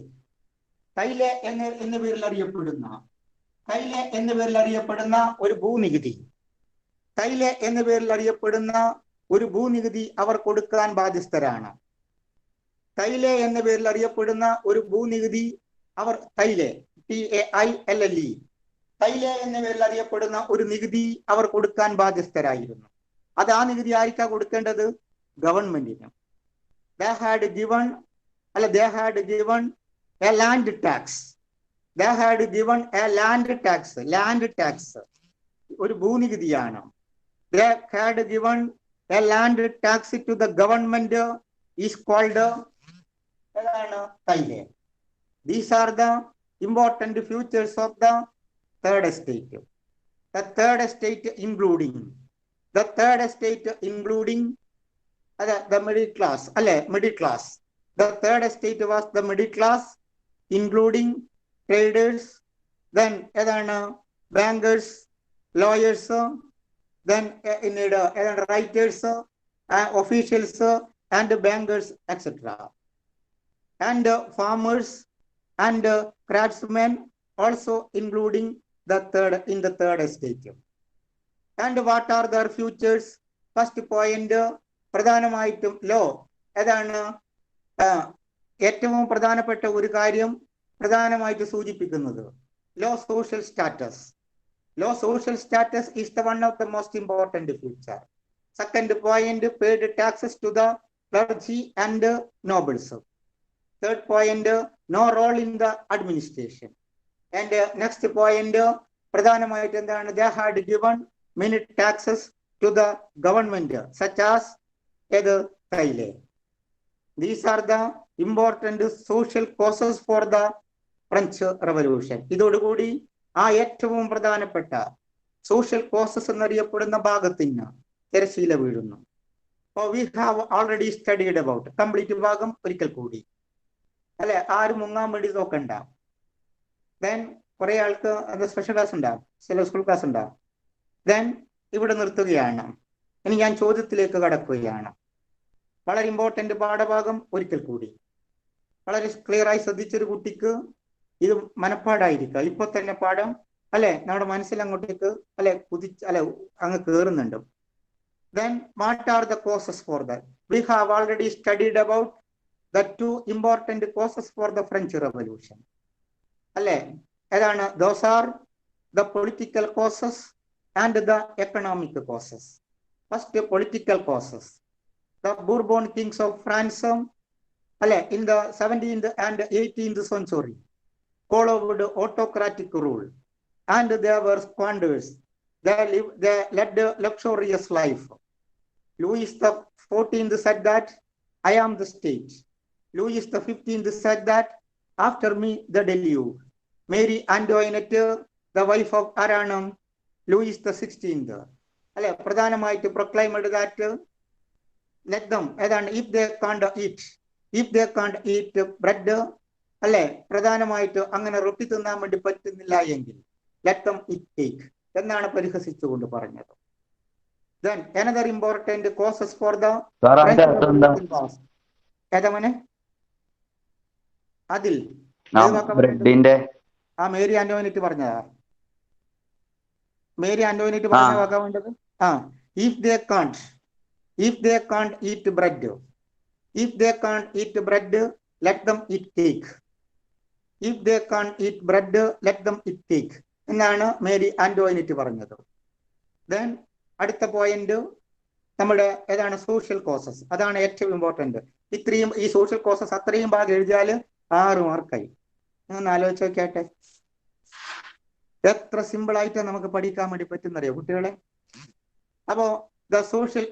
എന്ന പേരിൽ അറിയപ്പെടുന്ന ഒരു ഭൂനികുതി അവർ കൊടുക്കാൻ ബാധ്യസ്ഥരാണ്. തൈലെ എന്ന പേരിൽ അറിയപ്പെടുന്ന ഒരു ഭൂനികുതി അവർ തൈലെ എന്ന പേരിൽ അറിയപ്പെടുന്ന ഒരു നികുതി അവർ കൊടുക്കാൻ ബാധ്യസ്ഥരായിരുന്നു. അത് ആ നികുതി ആർക്കാ കൊടുക്കേണ്ടത്? ഗവൺമെന്റിന്. They had given a land tax. ഒരു ഭൂനികുതിയാണ്. They had given A land tax to the government is called Thailand. These are the important features of the third estate. The third estate including the middle class. Middle class. The third estate was the middle class, including traders, then bankers, lawyers, then writers, officials, and bankers, etc. And farmers and craftsmen also including the third estate. And what are their futures? First point, പ്രധാനമായിട്ടും ലോ ഏതാണ് ഏറ്റവും പ്രധാനപ്പെട്ട ഒരു കാര്യം പ്രധാനമായിട്ട് സൂചിപ്പിക്കുന്നത് low social status. Low social status is the one of the most important feature. Second point, paid taxes to the clergy and nobles. Third point, no role in the administration. And next point, പ്രധാനമായിട്ട് എന്താണ്, they had given many taxes to the government such as Thailand. These are the important social causes for the French Revolution. ഇതോടുകൂടി ആ ഏറ്റവും പ്രധാനപ്പെട്ട സോഷ്യൽ കോസസ് എന്നറിയപ്പെടുന്ന ഭാഗത്തിന് തിരശീല വീഴുന്നു. We have already studied about complete ഭാഗം ഒരിക്കൽ കൂടി അല്ലെ, ആരും മുങ്ങാൻ വേണ്ടി നോക്കണ്ട. ദെൻ കുറെ ആൾക്ക് അത് സ്പെഷ്യൽ ക്ലാസ് ഉണ്ടാവും, ചില സ്കൂൾ ക്ലാസ് ഉണ്ടാവും. ദെൻ ഇവിടെ നിർത്തുകയാണ്. ഇനി ഞാൻ ചോദ്യത്തിലേക്ക് കടക്കുകയാണ്. വളരെ ഇമ്പോർട്ടന്റ് പാഠഭാഗം ഒരിക്കൽ കൂടി വളരെ ക്ലിയർ ആയി ശ്രദ്ധിച്ചൊരു കുട്ടിക്ക് ഇത് മനപ്പാടായിരിക്കുക. ഇപ്പൊ തന്നെ പാഠം അല്ലെ നമ്മുടെ മനസ്സിൽ അങ്ങോട്ടേക്ക് അങ്ങ് കേറുന്നുണ്ട്. Then what are the causes for that? We have already studied about the two important causes for the French Revolution. അല്ലെ ഏതാണ്? Those are the political causes and the economic causes. First, political causes. The Bourbon kings of France in the 17th and 18th century followed autocratic rule, and they were squanders. They led a luxurious life. Louis XIV said that I am the state. Louis XV said that after me the deluge. Mary Antoinette, the wife of Aranum, Louis XVI, പ്രധാനമായിട്ട് proclaimed that let them, if they can't eat bread, അല്ലെ പ്രധാനമായിട്ട് അങ്ങനെ റൊട്ടി തിന്നാൻ വേണ്ടി പറ്റുന്നില്ല എങ്കിൽ let them eat cake എന്നാണ് പരിഹസിച്ചുകൊണ്ട് പറഞ്ഞത്. Then another important causes for the ഏതാമനെ അതിൽ മേരി ആന്റോണിറ്റ് പറഞ്ഞതാ. മേരി ആന്റോണിറ്റ് പറഞ്ഞ വാക്കാ വേണ്ടത്. if they can't eat bread, let them eat cake. If they can't eat bread, let them eat cake എന്നാണ് മേരി ആന്റോണിറ്റ് പറഞ്ഞത്. ദെൻ അടുത്ത പോയിന്റ് നമ്മുടെ ഏതാണ്? Social causes. അതാണ് ഏറ്റവും ഇമ്പോർട്ടന്റ്. ഇത്രയും ഈ സോഷ്യൽ കോസസ് അത്രയും ഭാഗം എഴുതിയാൽ 6 മാർക്കായി. ഒന്ന് ആലോചിച്ച് നോക്കിയാട്ടെ, എത്ര സിമ്പിൾ ആയിട്ട് നമുക്ക് പഠിക്കാൻ വേണ്ടി പറ്റുന്നറിയോ കുട്ടികളെ? അപ്പോ the social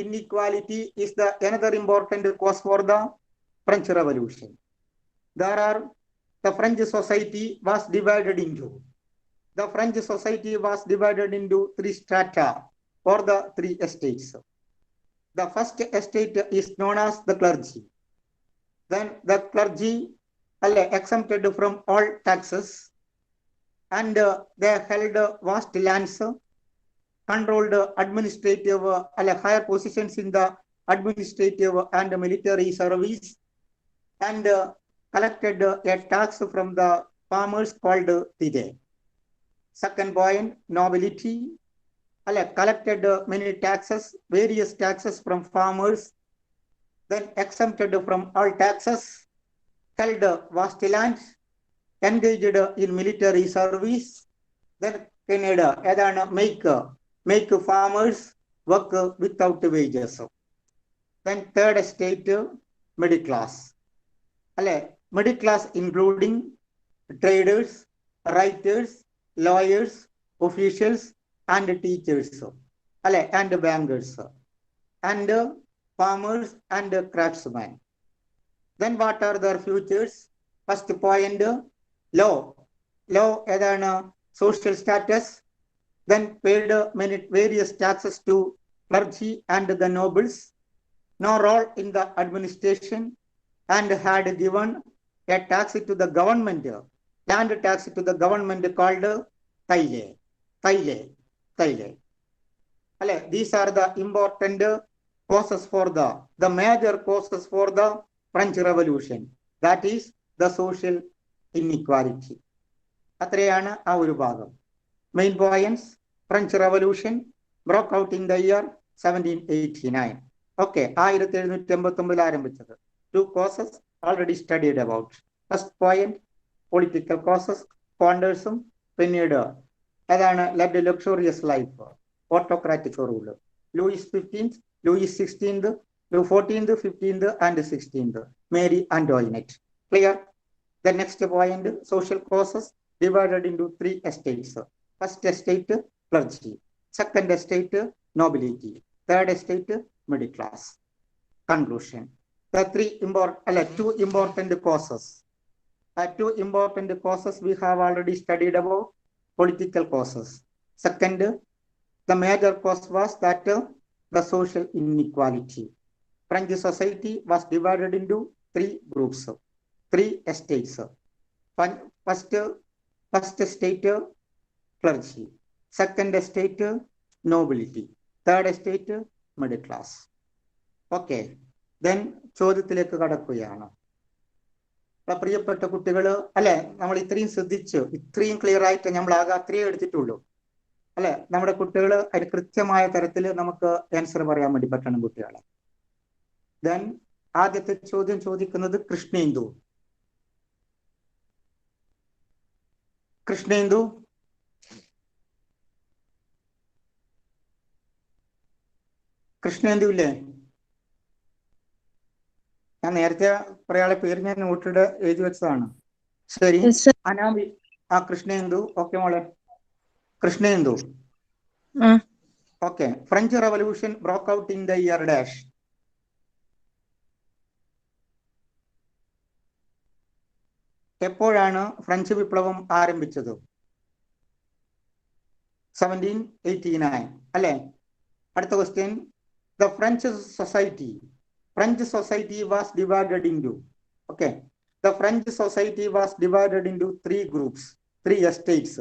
inequality is the another important cause for the French Revolution. The French society was divided into 3 strata or the 3 estates. The first estate is known as the clergy. Then the clergy exempted from all taxes, and they held vast lands, controlled administrative higher positions in the administrative and military service, and collected a tax from the farmers called tide. Second point, nobility collected many taxes, various taxes from farmers, then exempted from all taxes, held vast lands, engaged in military service, then Canada make farmers work without wages. Then third estate, middle class. Middle class including traders, writers, lawyers, officials, and teachers. and bankers, and farmers and craftsmen. Then what are their futures? First point, law. Law ഏതാണ്? Social status. Then paid various taxes to clergy and the nobles. No role in the administration, and had given a tax to the government, land tax to the government called Thaile. These are the important causes for the major causes for the French Revolution. That is the social inequality. അത്രയാണ് ആ ഒരു ഭാഗം. Main points: French Revolution broke out in the year 1789. Okay, 1789 ആരംഭിച്ചത്. Two causes already studied about. First point, political causes, foundersum, പിന്നീട് അതാണ് led luxurious life, autocratic rule. Louis XV, Louis XVI, Louis XIV, 15th and 16th, Mary Antoinette. Clear? The next point, social causes divided into 3 estates. First estate, clergy. Second estate, nobility. Third estate, middle class. Conclusion. The two important causes. Two important causes we have already studied about. Political causes. Second, the major cause was that the social inequality. French society was divided into 3 groups, 3 estates. First estate, clergy. Second estate, nobility. Third estate, middle class. Okay. Then ചോദ്യത്തിലേക്ക് കടക്കുകയാണ്. പ്രിയപ്പെട്ട കുട്ടികൾ, അല്ലെ, നമ്മൾ ഇത്രയും ശ്രദ്ധിച്ചു, ഇത്രയും ക്ലിയർ ആയിട്ട് നമ്മൾ ആകെ അത്രയും എടുത്തിട്ടുള്ളൂ, അല്ലെ? നമ്മുടെ കുട്ടികൾ അതിന് കൃത്യമായ തരത്തിൽ നമുക്ക് ആൻസർ പറയാൻ വേണ്ടി പറ്റണം കുട്ടികളെ. ദെൻ ആദ്യത്തെ ചോദ്യം ചോദിക്കുന്നത് കൃഷ്ണേന്ദു. കൃഷ്ണേന്ദു ഇല്ലേ? ഞാൻ നേരത്തെ ഒരാളെ പേര് ഞാൻ നോട്ടിട്ട് എഴുതി വെച്ചതാണ്. ശരി, അനാമി. കൃഷ്ണേന്ദു. ഓക്കെ മോളെ, Krishnendu. Okay. French revolution broke out in the year dash. എപ്പോഴാണ് ഫ്രഞ്ച് വിപ്ലവം ആരംഭിച്ചത്? 1789 അല്ലെ? അടുത്ത question, the French society was divided into, okay, the French society was divided into 3 groups, 3 estates.